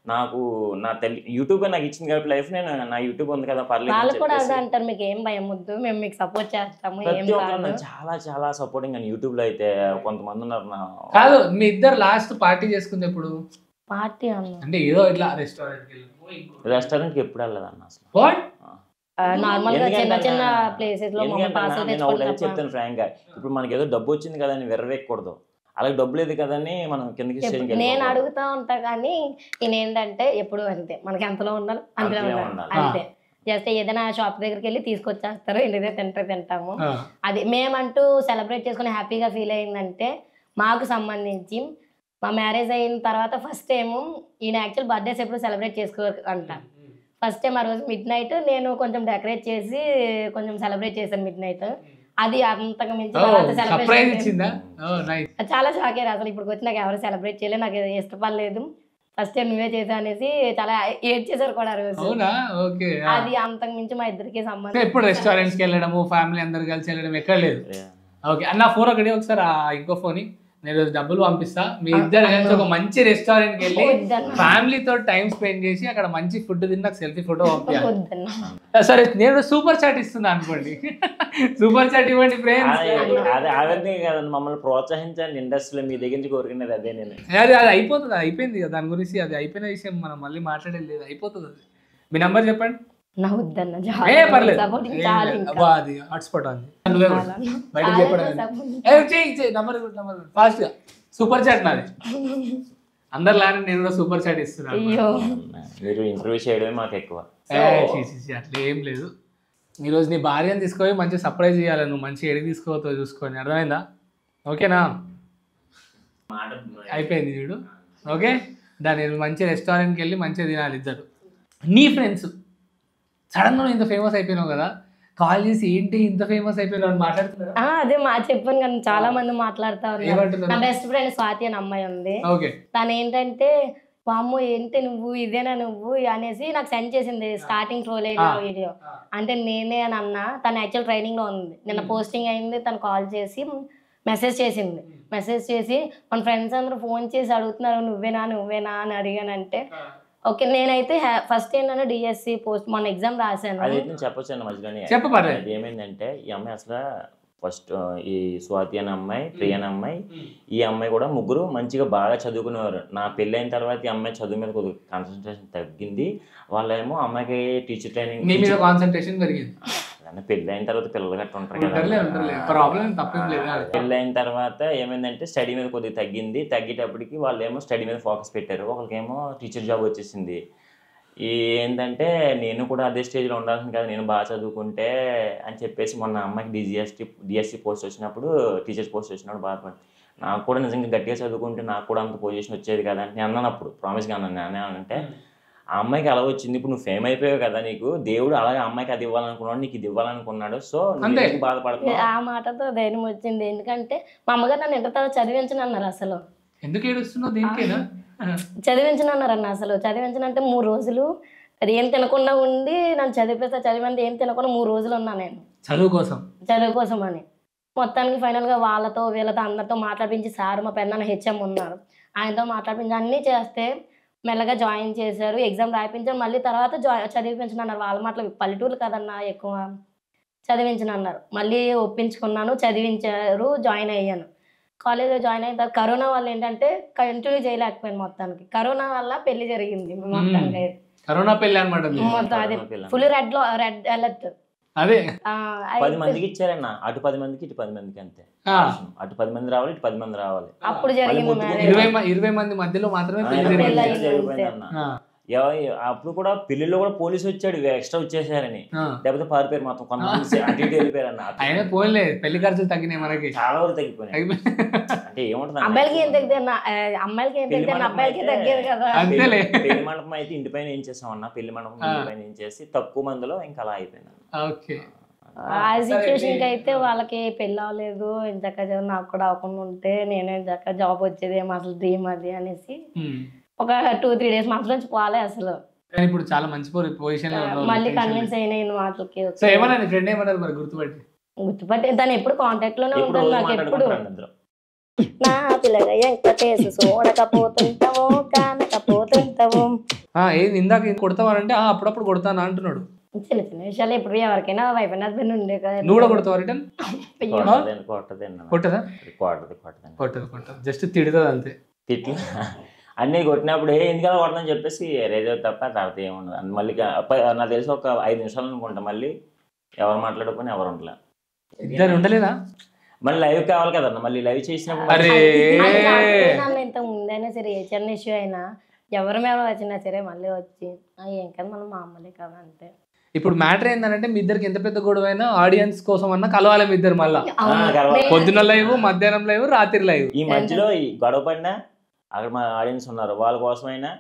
నాకు నా తల్లి యూట్యూబ్ నాకు ఇచ్చింది కాబట్టి లైఫ్ నేను నా యూట్యూబ్ ఉంది కదా పర్లేదు వాళ్ళు కూడా అదే అంటారు మీకు ఏం భయం వద్దు మేము మీకు సపోర్ట్ చేస్తాము ప్రతి ఒక్కరు చాలా చాలా సపోర్టింగ్ అని యూట్యూబ్ లో అయితే కొంతమంది ఉన్నారు కాదు మీ ఇద్దరు లాస్ట్ పార్టీ చేసుకుంది ఎప్పుడు పార్టీ అంటే ఏదో ఇట్లా రెస్టారెంట్ కి ఎప్పుడు వెళ్ళదన్న అసలు నార్మల్ గా చిన్న చిన్న ప్లేసెస్ లో నేను ఒకటి చెప్తాను ఫ్రాంక్ గా ఇప్పుడు మనకి ఏదో డబ్బు వచ్చింది కదా అని వెర్రవేయకూడదు అలాగే డబ్బు లేదు కదని మనం కిందకి నేను అడుగుతా ఉంటా కానీ ఈయన ఏంటంటే ఎప్పుడు అంతే మనకి ఎంతలో ఉండాలి అంతలో ఉండాలి అంతే జస్ట్ ఏదైనా షాప్ దగ్గరికి వెళ్ళి తీసుకొచ్చేస్తారు ఇంటిదే తింటాము అది మేమంటూ సెలబ్రేట్ చేసుకుని హ్యాపీగా ఫీల్ అయిందంటే మాకు సంబంధించి మా మ్యారేజ్ అయిన తర్వాత ఫస్ట్ టైము ఈయన యాక్చువల్ బర్త్డేస్ ఎప్పుడు సెలబ్రేట్ చేసుకోవాలంట ఫస్ట్ టైం ఆ రోజు మిడ్ నైట్ నేను కొంచెం డెకరేట్ చేసి కొంచెం సెలబ్రేట్ చేశాను మిడ్ నైట్ అది అంతకు మించి చాలా షాక్ అయ్యారు అసలు ఇప్పుడు వచ్చి నాకు ఎవరు సెలబ్రేట్ చేయలేదు నాకు ఇష్టపడలేదు ఫస్ట్ టైం నువ్వే చేసా అనేసి చాలా ఏడ్ చేశారు కూడా రోజు అది అంతకు మించి మా ఇద్దరికి సంబంధం ఎప్పుడు రెస్టారెంట్స్ కి వెళ్ళడము ఫ్యామిలీ అందరు కలిసి వెళ్ళడం ఎక్కడ లేదు ఓకే అన్న ఫోన్ ఒకటి ఒకసారి ఇంకో ఫోన్ నేను డబ్బులు పంపిస్తా మీ ఇద్దరు కలిసి ఒక మంచి రెస్టారెంట్ కి వెళ్ళి ఫ్యామిలీతో టైం స్పెండ్ చేసి అక్కడ మంచి ఫుడ్ తిని నాకు సెల్ఫీ ఫోటో పంపించాలి సరే నేను సూపర్ చాట్ ఇస్తున్నా అనుకోండి సూపర్ చాట్ ఇవ్వండి ఫ్రెండ్స్ అదే ఆవేదనే కదండి మమ్మల్ని ప్రోత్సహించండి ఇండస్ట్రీలో మీ దగ్గర నుంచి కోరుకునేది అదే నేను అది అయిపోతుంది అయిపోయింది కదా దాని గురించి అది అయిపోయిన విషయం మనం మళ్ళీ మాట్లాడేది లేదు అయిపోతుంది అది మీ నంబర్ చెప్పండి నా వద్దన్న హాట్స్పాట్ అంది బయటకు చెప్పడం ఫాస్ట్ గా సూపర్ చాట్ నాది అందరు లానే నేను కూడా సూపర్ చాట్ ఇస్తున్నాను మీరు ఇంటర్వ్యూ చేయడమే మాకు ఎక్కువ అట్లా ఏం లేదు ఈరోజు నీ భార్యను తీసుకొని మంచి సర్ప్రైజ్ చేయాలి నువ్వు మంచి ఎడికి తీసుకోవద్దు చూసుకొని అర్థమైందా ఓకేనా అయిపోయింది చూడు ఓకే దాని మంచి రెస్టారెంట్కి వెళ్ళి మంచిగా తినాలి ఇద్దరు నీ ఫ్రెండ్స్ సడన్గా ఇంత ఫేమస్ అయిపోయినావు కదా కాల్ చేసి ఏంటి ఇంత ఫేమస్ అయిపోయినావు అని మాట్లాడుతున్నారు అదే చెప్పాను కానీ చాలా మంది మాట్లాడుతా ఉన్నారు నా బెస్ట్ ఫ్రెండ్ స్వాతి అని అమ్మాయి ఉంది తను ఏంటంటే వామ్మో ఏంటి నువ్వు ఇదేనా నువ్వు అనేసి నాకు సెండ్ చేసింది స్టార్టింగ్ ట్రోల్ అయిన వీడియో అంటే నేనే అని అన్నా తను యాక్చువల్ ట్రైనింగ్ లో ఉంది నిన్న పోస్టింగ్ అయింది తను కాల్ చేసి మెసేజ్ చేసింది మెసేజ్ చేసి మన ఫ్రెండ్స్ అందరూ ఫోన్ చేసి అడుగుతున్నారు నువ్వేనా అని అడిగానంటే ఓకే నేనైతే ఫస్ట్ ఏంటంటే డిఎస్సి పోస్ట్ మొన్న ఎగ్జామ్ రాశాను అది చెప్పొచ్చు మధ్యలోనే ఏమైందంటే ఈ అమ్మాయి అసలు ఫస్ట్ ఈ స్వాతి అనే అమ్మాయి ప్రియ అనే అమ్మాయి ఈ అమ్మాయి కూడా ముగ్గురు మంచిగా బాగా చదువుకునేవారు నా పెళ్ళి అయిన తర్వాత ఈ అమ్మాయి చదువు మీద కొద్దిగా కాన్సన్ట్రేషన్ తగ్గింది వాళ్ళేమో అమ్మాయికి టీచర్ ట్రైనింగ్ కాన్సన్ట్రేషన్ పెరిగింది పెళ్ళి అయిన తర్వాత పిల్లలు గట్ట ఉంటారు కదా పెళ్ళి అయిన తర్వాత ఏమైందంటే స్టడీ మీద కొద్దిగా తగ్గేటప్పటికి వాళ్ళు ఏమో స్టడీ మీద ఫోకస్ పెట్టారు ఒకరికేమో టీచర్ జాబ్ వచ్చేసింది ఏంటంటే నేను కూడా అదే స్టేజ్లో ఉండాల్సింది కదా నేను బాగా చదువుకుంటే అని చెప్పేసి మొన్న అమ్మాయికి డిఎస్సి పోస్ట్ వచ్చినప్పుడు టీచర్స్ పోస్ట్ వచ్చినప్పుడు బాధపడి నాకు కూడా నిజంగా గట్టిగా చదువుకుంటే నాకు కూడా అంత పొజిషన్ వచ్చేది కదా అని నేను అన్నాను అప్పుడు ప్రామిస్గా అన్నాను అంటే ఆ అమ్మాయికి అలా వచ్చింది ఇప్పుడు నువ్వు ఫేమ్ అయిపోయావు కదా నీకు దేవుడు అలాగే అమ్మాయికి అది ఇవ్వాలనుకున్నాడు నీకు ఇది ఇవ్వాలనుకున్నాడు సో బాధపడుతుంది ఆ మాటతో ధైర్యం వచ్చింది ఎందుకంటే మా అమ్మగారు నన్ను ఇంటర్ తర్వాత చదివించను అన్నారు అసలు ఎందుకు ఏడుస్తున్నావు దీనికేనా చదివించను అన్నారు అన్న అసలు చదివించనంటే 3 రోజులు అది ఏం తినకుండా ఉండి నన్ను చదివింటే ఏం తినకుండా 3 రోజులు ఉన్నా నేను చదువు కోసం అని మొత్తానికి ఫైనల్గా వాళ్ళతో వీళ్ళతో అందరితో మాట్లాడించి సార్ మా పెద్దన్న హెచ్ఎం ఉన్నారు ఆయనతో మాట్లాడించి అన్నీ చేస్తే మెల్లగా జాయిన్ చేశారు ఎగ్జామ్ రాయించారు మళ్ళీ తర్వాత చదివించను అన్నారు వాళ్ళ మాటలు పల్లెటూరు కదన్నా ఎక్కువ చదివించను అన్నారు మళ్ళీ ఒప్పించుకున్నాను చదివించారు జాయిన్ అయ్యాను కాలేజ్లో జాయిన్ అయిన తర్వాత కరోనా వల్ల ఏంటంటే కంటిన్యూ చేయలేకపోయాను మొత్తానికి కరోనా వల్ల పెళ్లి జరిగింది మొత్తానికి కరోనా పెళ్లి అనమాట మొత్తం అది ఫుల్ రెడ్ అలర్ట్ అదే 10 మందికి ఇచ్చారన్న అటు 10 మందికి ఇటు 10 మందికి అంతే అటు 10 మంది రావాలి ఇటు 10 మంది రావాలి అప్పుడు జరిగింది 20 మంది మధ్యలో మాత్రమే అప్పుడు కూడా పెళ్లిలో కూడా పోలీసు వచ్చాడు ఎక్స్ట్రా వచ్చేసారని లేకపోతే పారిపోయారు మొత్తం కొంతమంది అటు ఇటు వెళ్ళిపోయారు అన్న పోలే పెళ్లి ఖర్చులు తగ్గినాయి మనకి చాలా వరకు తగ్గిపోయినాయి అంటే ఏముంటుంది అబ్బాయిలకి ఏం తగ్గింది అమ్మాయిలకి ఏం తగ్గింది అబ్బాయిలకి తగ్గేది కదా పెళ్లి మండపం అయితే ఇంటి పైన ఏం చేసాం అన్న పెళ్లి మండపం ఇంటి పైన ఏం చేసి తక్కువ మందిలో ఇంకా అలా అయిపోయింది ఓకే ఆ సిచ్యువేషన్కి అయితే వాళ్ళకి పెళ్ళి అవ్వలేదు, ఇంతక నాకు కూడా అవ్వకుండా ఉంటే నేను ఇంతక జాబ్ వచ్చేదేమో అసలు డ్రీమ్ అది అనేసి ఒక 2-3 days మనసు నుంచి పోలే అసలు. కానీ ఇప్పుడు చాలా మంచి పొజిషన్ లో ఉన్నావు. మళ్ళీ కన్విన్స్ అయిన ఈ మాటలకి. సో ఏమన్నా నీ ఫ్రెండ్ ఏమన్నారు మరి గుర్తుపట్టి దాన్ని ఎప్పుడు కాంటాక్ట్ లోనే ఇప్పుడు ఉంటాను. రోజు నాకు ఎప్పుడు మాట్లాడుకుంటారు ఇద్దరు. నా పిల్లగా ఎంకటేసి చూడకపోతుంటావో కానకపోతుంటావో. ఏది ఇందాక కొడతావారంటే అప్పుడప్పుడు కొడతాను అంటున్నాడు. చిన్న చిన్న విషయాలు ఇప్పుడు ఎవరికైనా వైఫ్ అండ్ హస్బెండ్ ఉండే కదా. నువ్వు కూడా కొడతావు రిటర్న్? కొట్టదా? కొట్టదు జస్ట్ తిడుతుంది అంతే. తిట్లు అన్నీ కొట్టినప్పుడు ఎందుకలా కొడదని చెప్పేసి రేజర్ తప్ప తర్వాత ఏముండదు. మళ్ళీ నాకు తెలిసి ఒక 5 నిమిషాలు అనుకుంటా, మళ్ళీ ఎవరు మాట్లాడుకుని ఎవరు ఉండలే. ఇద్దరు ఉండలేదా? మళ్ళీ లైవ్ కావాలి కదన్న, మళ్ళీ లైవ్ చేసినప్పుడు అరే ఇంత ముందైనా సరే ఏ చిన్న ఇష్యూ అయినా ఎవరు మేము వచ్చినా సరే మళ్ళీ వచ్చి ఏం కదా మనం మామూలే కదా అంతే. ఇప్పుడు మ్యాటర్ ఏంటంటే మీ ఇద్దరికి ఎంత పెద్ద గొడవ అయినా ఆడియన్స్ కోసం అన్నా కలవాలి మీ ఇద్దరు. మళ్ళా పొద్దున లైవ్, మధ్యాహ్నం లైవ్, రాత్రి లైవ్. ఈ మధ్యలో ఈ గొడవ పడినా అక్కడ మా ఆడియన్స్ ఉన్నారు, వాళ్ళ కోసమైనా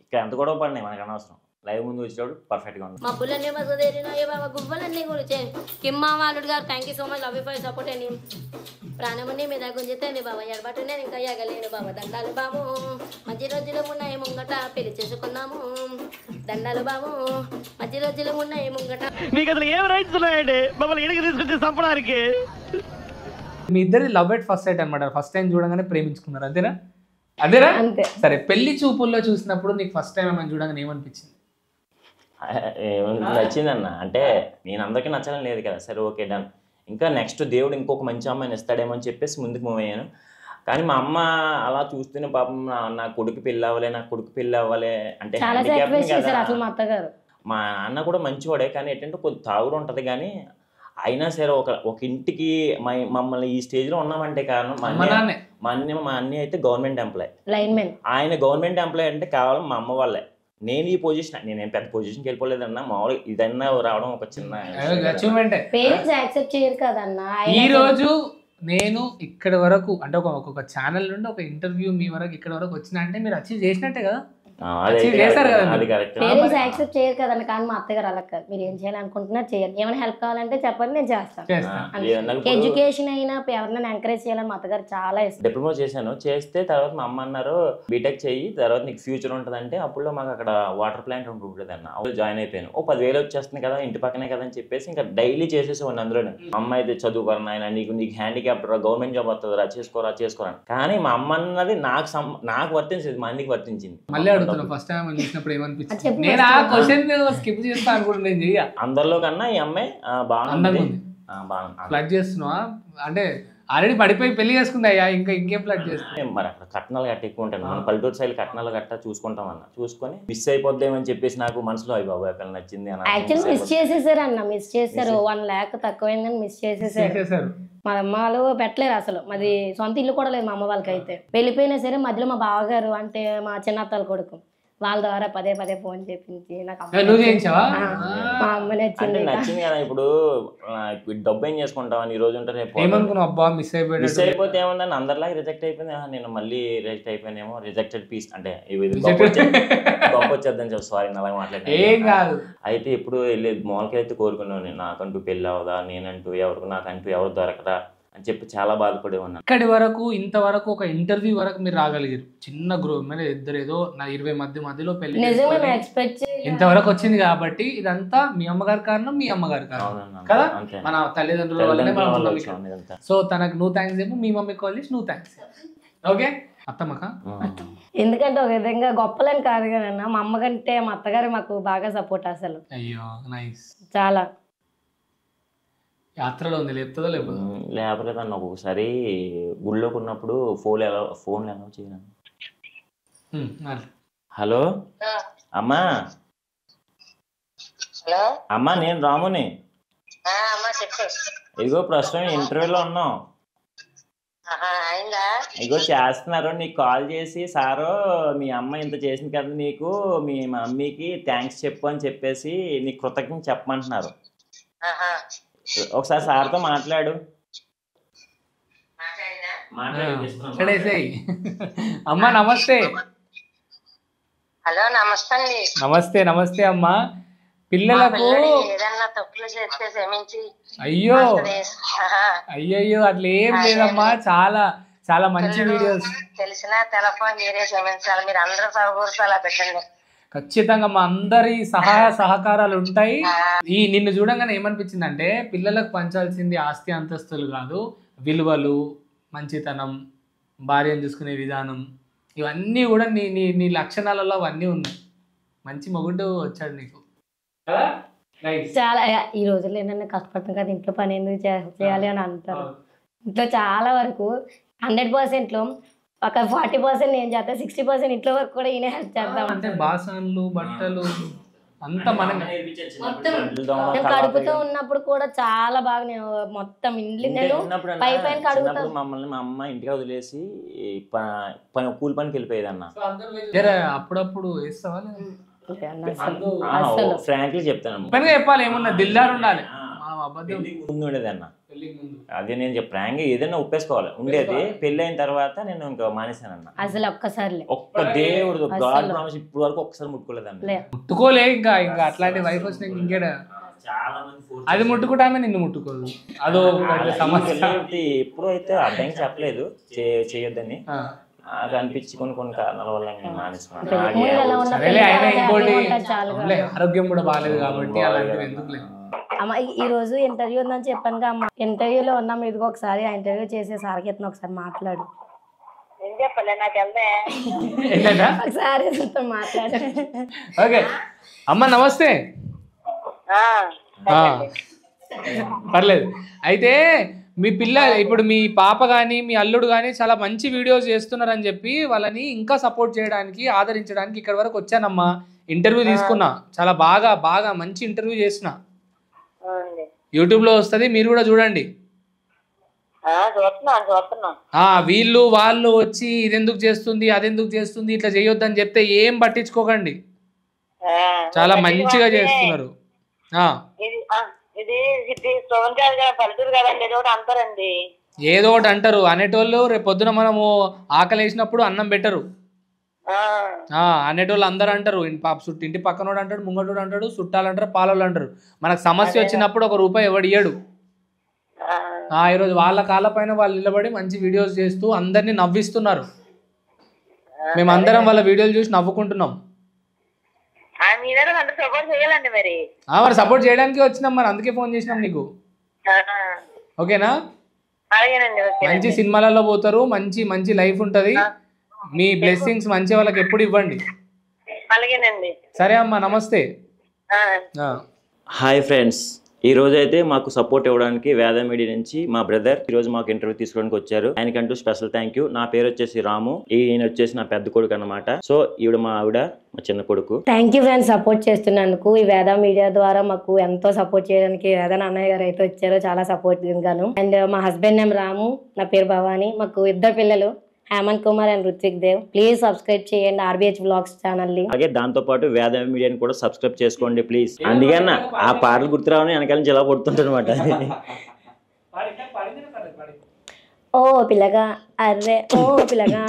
ఇక్కడ ఎంత గొడవ పడినాయి మనకు అనవసరం. లైవ్ ముందు వచ్చేవాడు పర్ఫెక్ట్గా ఉంది. మా పుల్లన్నీ మసదేరినాయి బాబా గువ్వలన్నీ గురించి కిమ్మా మాలుడు గారు thank you so much, love you for support అని ప్రాణముని మీద గుంజితేనే బాబా ఎడబట్టు నేను ఇంకా ఎగలేను బాబా. దండాలు బాబు మంచి రోజులు ఉన్నాయి ముంగట పెళ్లి చేసుకున్నాము. దండాలు బాబు మంచి రోజులు ఉన్నాయి ముంగట. మీకు అసలు ఏం రైట్స్ ఉన్నాయండి మమ్మల్ని ఎడికి తీసుకొచ్చి చంపడానికి? మీ ఇద్దరి లవ్ ఎట్ ఫస్ట్ సైట్ అనమాట. ఫస్ట్ టైం చూడగానే ప్రేమించుకున్నారు అంతేనా? అదేనా? అంతే. సరే, పెళ్లి చూపుల్లో చూసినప్పుడు నీకు ఫస్ట్ టైం ఏమైనా చూడగానే ఏమనిపించింది? నచ్చిందన్న. అంటే నేను అందరికీ నచ్చడం లేదు కదా, సరే ఓకే డన్. ఇంకా నెక్స్ట్ దేవుడు ఇంకొక మంచి అమ్మాయిని ఇస్తాడేమో అని చెప్పేసి ముందుకు మూవ్ అయ్యాను. కానీ మా అమ్మ అలా చూస్తూనే పాపం నా కొడుకు పెళ్ళి అవ్వలే, నా కొడుకు పెళ్ళి అవ్వలే అంటే మా అన్న కూడా మంచివాడే, కానీ ఏంటంటే కొద్ది తాగుడు ఉంటుంది. కానీ అయినా సరే ఒక ఇంటికి మమ్మల్ని ఈ స్టేజ్లో ఉన్నామంటే కారణం మా అన్న అయితే గవర్నమెంట్ ఎంప్లాయ్. ఆయన గవర్నమెంట్ ఎంప్లాయ్ అంటే కేవలం మా అమ్మ వాళ్ళే. నేను ఈ పొజిషన్, నేనేం పెద్ద పొజిషన్కి వెళ్ళిపోలేదన్నా, మామూలుగా ఇదన్నా రావడం ఒక చిన్న అచీవ్మెంట్. ఈ రోజు నేను ఇక్కడ వరకు అంటే ఒక్కొక్క ఛానల్ నుండి ఒక ఇంటర్వ్యూ మీ వరకు ఇక్కడ వరకు వచ్చినా అంటే మీరు అచీవ్ చేసినట్టే కదా. పేరెంట్స్ యాక్సెప్ట్ చేయరు కదండి, కానీ మా అత్తగారు అలా కాదు. మీరు ఏం చేయాలనుకుంటున్నారు చేయాలి, ఏమైనా హెల్ప్ కావాలంటే చెప్పండి నేను చేస్తాను. ఎడ్యుకేషన్ అయినా ఎవరినైనా ఎంకరేజ్ చేయాలని మా అత్తగారు చాలా ఇష్టం. డిప్లొమా చేశాను, చేస్తే తర్వాత మా అమ్మ అన్నారు బీటెక్ చెయ్యి, తర్వాత నీకు ఫ్యూచర్ ఉంటుందంటే అప్పుడు మాకు అక్కడ వాటర్ ప్లాంట్ ఉంటుంది అన్న. అప్పుడు జాయిన్ అయిపోయాను. 10,000 వచ్చేస్తుంది కదా, ఇంటి పక్కనే కదా అని చెప్పేసి ఇంకా డైలీ చేసేసేవాడిని. అందులోనే అమ్మ అయితే చదువుకోరు ఆయన, నీకు హ్యాండిక్యాప్ గవర్నమెంట్ జాబ్ వస్తుంది చేసుకోరా. కానీ మా అమ్మ అన్నది నాకు వర్తించింది, మా అన్నికి వర్తించింది. ఫస్ట్ టైం చూసినప్పుడు ఏమనిపించింది? నేను ఆ క్వశ్చన్ స్కిప్ చేస్తా అనుకుంటున్నాను. అందరిలో కన్నా ఈ అమ్మాయి బాగుంది. ఫ్లడ్ చేస్తున్నావా అంటే ఆల్రెడీ పడిపోయి పెళ్లి చేసుకుంది అయ్యా, ఇంకేం ఫ్లడ్ చేస్తున్నా? మరి అక్కడ కట్నాలు గట్ట ఎక్కువ ఉంటాను, మన పల్లెటూరు సైడ్ కట్నాలు గట్ట చూసుకుంటాం అన్న. చూసుకొని మిస్ అయిపోద్దామని చెప్పేసి నాకు మనసులో అయ్యి బాబు ఎక్కడ నచ్చింది యాక్చువల్లీ మిస్ చేసేసారు అన్న. మిస్ చేశారు 1 lakh తక్కువైందని మిస్ చేసేసారు. మా అమ్మ వాళ్ళు పెట్టలేరు అసలు, మాది సొంత ఇల్లు కూడా లేదు మా అమ్మ వాళ్ళకి. అయితే వెళ్ళిపోయినా సరే మధ్యలో మా బావగారు అంటే మా చిన్నత్తల కొడుకు వాళ్ళ ద్వారా పదే ఫోన్ చేపించి నాకు మా అమ్మ నచ్చింది కదా. ఇప్పుడు డబ్బు ఏం చేసుకుంటావు ఈ రోజు ఉంటే రేపు మిస్ అయిపోతే ఏముందని అందరిలాగా రిజెక్ట్ అయిపోయింది. నేను మళ్ళీ రిజెక్ట్ అయిపోయినేమో, రిజెక్టెడ్ పీస్ అంటే గొప్ప వచ్చేద్దని చెప్పి సారీ అలా మాట్లాడాను. అయితే ఎప్పుడు వెళ్ళేది మామూలుగా అయితే కోరుకున్నాను నేను, నాకంటూ పెళ్ళి అవ్వదా, నేనంటూ నాకంటూ ఎవరు దొరకదా అని చెప్పి చాలా బాధపడే ఉన్నాను. ఇక్కడి వరకు ఇంతవరకు ఒక ఇంటర్వ్యూ వరకు మీరు రాగలిగారు. చిన్న గ్రూప్ మీద ఇద్దరు ఏదో 20 మధ్యలో పెళ్లి ఇంతవరకు వచ్చింది కాబట్టి ఇదంతా మీ అమ్మగారి కారణం, మీ అమ్మగారి కారణం కదా, మన తల్లిదండ్రుల వల్లనే మనం ఉన్నాం. సో తనకు నువ్వు థ్యాంక్స్ చెప్పు, మీ మమ్మీ కాల్ చేసి నువ్వు థ్యాంక్స్. ఓకే అత్తమ్మక? ఎందుకంటే ఒక విధంగా గొప్పలని కాదు కదన్నా, మా అమ్మ కంటే మా అత్తగారు మాకు బాగా సపోర్ట్ అసలు. అయ్యో నైస్. చాలా యాత్రలో ఉంది, లేపుతుందో లేపలేదన్న. ఒక్కొక్కసారి గుళ్ళోకి ఉన్నప్పుడు ఫోన్ ఎలా చేయను. హలో అమ్మా. అమ్మా నేను రాముని. ఇదిగో ప్రస్తుతం ఇంటర్వ్యూలో ఉన్నాం. ఇగో చేస్తున్నారు, నీకు కాల్ చేసి సారు మీ అమ్మ ఇంత చేసింది కదా నీకు, మీ మమ్మీకి థ్యాంక్స్ చెప్పు అని చెప్పేసి నీ కృతజ్ఞత చెప్పమంటున్నారు. ఒకసారి సార్తో మాట్లాడు. అమ్మా నమస్తే. హలో నమస్తే. నమస్తే అమ్మా. పిల్లలకు ఏదన్నా తప్పులు చేస్తే క్షమించి అయ్యో అయ్యయ్యో అట్లా ఏం లేదమ్మా, చాలా చాలా మంచి వీడియోస్. తెలిసినా తెలప మీరే క్షమించాలి, మీరు అందరూ సహకూర్చి అలా పెట్టండి. ఖచ్చితంగా మా అందరి సహాయ సహకారాలు ఉంటాయి. నిన్ను చూడంగానే ఏమనిపించింది అంటే, పిల్లలకు పంచాల్సింది ఆస్తి అంతస్తులు కాదు, విలువలు, మంచితనం, భార్యను చూసుకునే విధానం, ఇవన్నీ కూడా నీ నీ నీ లక్షణాలలో అవన్నీ ఉన్నాయి. మంచి మొగుడు వచ్చాడు నీకు. చాలా ఈ రోజుల్లో ఏంటంటే కష్టపడతాం కదా, ఇంట్లో పని ఎందుకు చేయాలి అని అంటారు. ఇంట్లో చాలా వరకు 100%లో ఒక 40% నేను చేస్తా, 60% ఇంట్లో వరకు కూడా ఈయన హెల్ప్ చేద్దాం. అంటే బాసన్లు, బట్టలు అంతా మనం నేను కడుపుతో ఉన్నప్పుడు కూడా చాలా బాగా నేను మొత్తం ఇంట్లో నేను పై పైన కడుగుతాను. మమ్మల్ని మా అమ్మ ఇంటికి వదిలేసి కూలి పనికి వెళ్ళిపోయేది అన్న. అప్పుడప్పుడు వేస్తావా? ఫ్రాంక్లీ చెప్తాను, చెప్పాలి ఏమన్నా దిల్దార్ ఉండాలి. ముందు ఉండేది అన్న, అదే నేను ప్రాంక్ ఏదైనా ఒప్పేసుకోవాలి ఉండేది. పెళ్లి అయిన తర్వాత నేను ఇంకా మానేశాను అన్న. అసలు ఒక్క దేవుడు గాడ్ ప్రామిస్ ఇప్పుడు వరకు ఒక్కసారి ముట్టుకోలేదన్న. ముట్టుకోలే ఇంకా ఇంకా అట్లాంటి వైఫ్ వచ్చిన ఇంకేడ అది ముట్టుకుంటామే, నిన్ను ముట్టుకోదు, అదో సమస్య. ఎప్పుడు అయితే అర్థం చెప్పలేదు చేయొద్దని, నాకు అనిపించి కొన్ని కారణాల వల్ల నేను మానేసుకున్నాను. ఆరోగ్యం కూడా బాగాలేదు కాబట్టి అలాంటివి ఎందుకు లేదు. అమ్మ ఈ రోజు ఇంటర్వ్యూ ఉందని చెప్పాను అమ్మ, ఇంటర్వ్యూలో ఉన్నాం. ఇదిగో ఒకసారి ఆ ఇంటర్వ్యూ చేసే సార్కి ఒకసారి మాట్లాడు. ఒకసారి మాట్లాడు. ఓకే అమ్మ నమస్తే. పర్లేదు. అయితే మీ పిల్ల ఇప్పుడు మీ పాప కానీ మీ అల్లుడు కానీ చాలా మంచి వీడియోస్ చేస్తున్నారని చెప్పి వాళ్ళని ఇంకా సపోర్ట్ చేయడానికి ఆదరించడానికి ఇక్కడ వరకు వచ్చానమ్మా. ఇంటర్వ్యూ తీసుకున్నా, చాలా బాగా బాగా మంచి ఇంటర్వ్యూ చేసిన. యూట్యూబ్లో వస్తుంది, మీరు కూడా చూడండి. వీళ్ళు వాళ్ళు వచ్చి ఇదెందుకు చేస్తుంది అదెందుకు చేస్తుంది ఇట్లా చేయొద్దని చెప్తే ఏం పట్టించుకోకండి, చాలా మంచిగా చేస్తున్నారు. ఏదో ఒకటి అంటారు అనేటోళ్ళు. రేపు పొద్దున మనము ఆకలి వేసినప్పుడు అన్నం పెట్టరు అనేటోళ్ళు అందరు అంటారు. ఇంటి పక్కనోడు అంటాడు, ముంగటోడు అంటాడు, చుట్టాలు అంటారు, పాలోళ్ళు అంటారు. మనకు సమస్య వచ్చినప్పుడు ₹1 ఎవడు ఇయ్యడు. ఈరోజు వాళ్ళ కాళ్ళ పైన వాళ్ళు నిలబడి మంచి వీడియోస్ చేస్తూ అందరినీ నవ్విస్తున్నారు. మేమందరం వాళ్ళ వీడియోలు చూసి నవ్వుకుంటున్నాం. మరి సపోర్ట్ చేయడానికి వచ్చినాం, మరి అందుకే ఫోన్ చేసినాం నీకు. ఓకేనా? మంచి సినిమాలలో పోతారు, మంచి మంచి లైఫ్ ఉంటది. మీ బ్లెస్సింగ్స్ మంచి వాళ్ళకి ఎప్పుడు ఇవ్వండి. సరే అమ్మా, నమస్తే. హాయ్ ఫ్రెండ్స్, ఈ రోజు అయితే మాకు సపోర్ట్ ఇవ్వడానికి వేద మీడియా నుంచి మా బ్రదర్ ఈ రోజు మాకు ఇంటర్వ్యూ తీసుకోవడానికి వచ్చారు. ఆయనకంటూ స్పెషల్ థ్యాంక్ యూ. నా పేరు వచ్చేసి రాము, ఈయన వచ్చేసి నా పెద్ద కొడుకు అన్నమాట. సో ఈవిడ మా ఆవిడ మా చిన్న కొడుకు. థ్యాంక్ యూ ఫ్రెండ్స్ సపోర్ట్ చేస్తున్నందుకు. ఈ వేద మీడియా ద్వారా మాకు ఎంతో సపోర్ట్ చేయడానికి వేద అన్నయ్య గారు అయితే వచ్చారు, చాలా సపోర్ట్ గాను. అండ్ మా హస్బెండ్ నేమ్ రాము, నా పేరు భవాని. మాకు 2 పిల్లలు, Hemanth Kumar and Ruthvik Dev. Please subscribe చేయండి RBH Vlogs ఛానల్ ని. అలాగే దాంతో పాటు వేద మీడియాని కూడా సబ్స్క్రైబ్ చేసుకోండి ప్లీజ్. అందుకన్నా ఆ పాటలు గుర్తురావని వెనకాల నుంచి ఇలా పడుతుంటనమాట. ఓ పిల్లగా అర్రే ఓ పిల్లగా,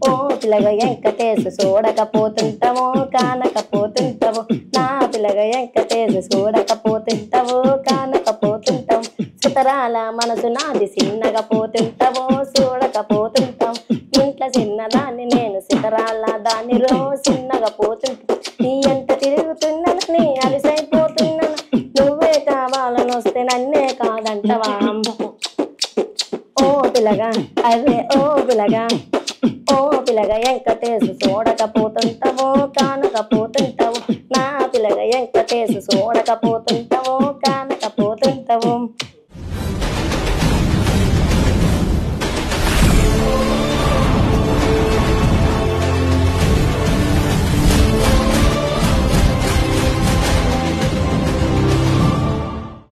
ఓ పిల్లగా వెంకటేశు చూడకపోతుంటావో కానకపోతుంటావు, నా పిల్లగా వెంకటేశు చూడకపోతుంటావో కానకపోతుంటావు, సుతరాల మనసు నాది చిన్నగా పోతుంటావో చూడకపోతుంటాం, ఇంట్లో చిన్నదాన్ని నేను సితరాల దాన్ని చిన్నగా పోతుంటా, నీ ఎంత తిరుగుతున్నానని అలిసైపోతున్నాను, నువ్వే కావాలని వస్తే నన్నే కాదంటవా, ఓ పిల్లగా అదే ఓ పిల్లగా, ఓ పిల్లగా వెంకటేశు చూడకపోతుంటావో కానకపోతుంటావు, నా పిల్లగా వెంకటేశు చూడకపోతుంటావు.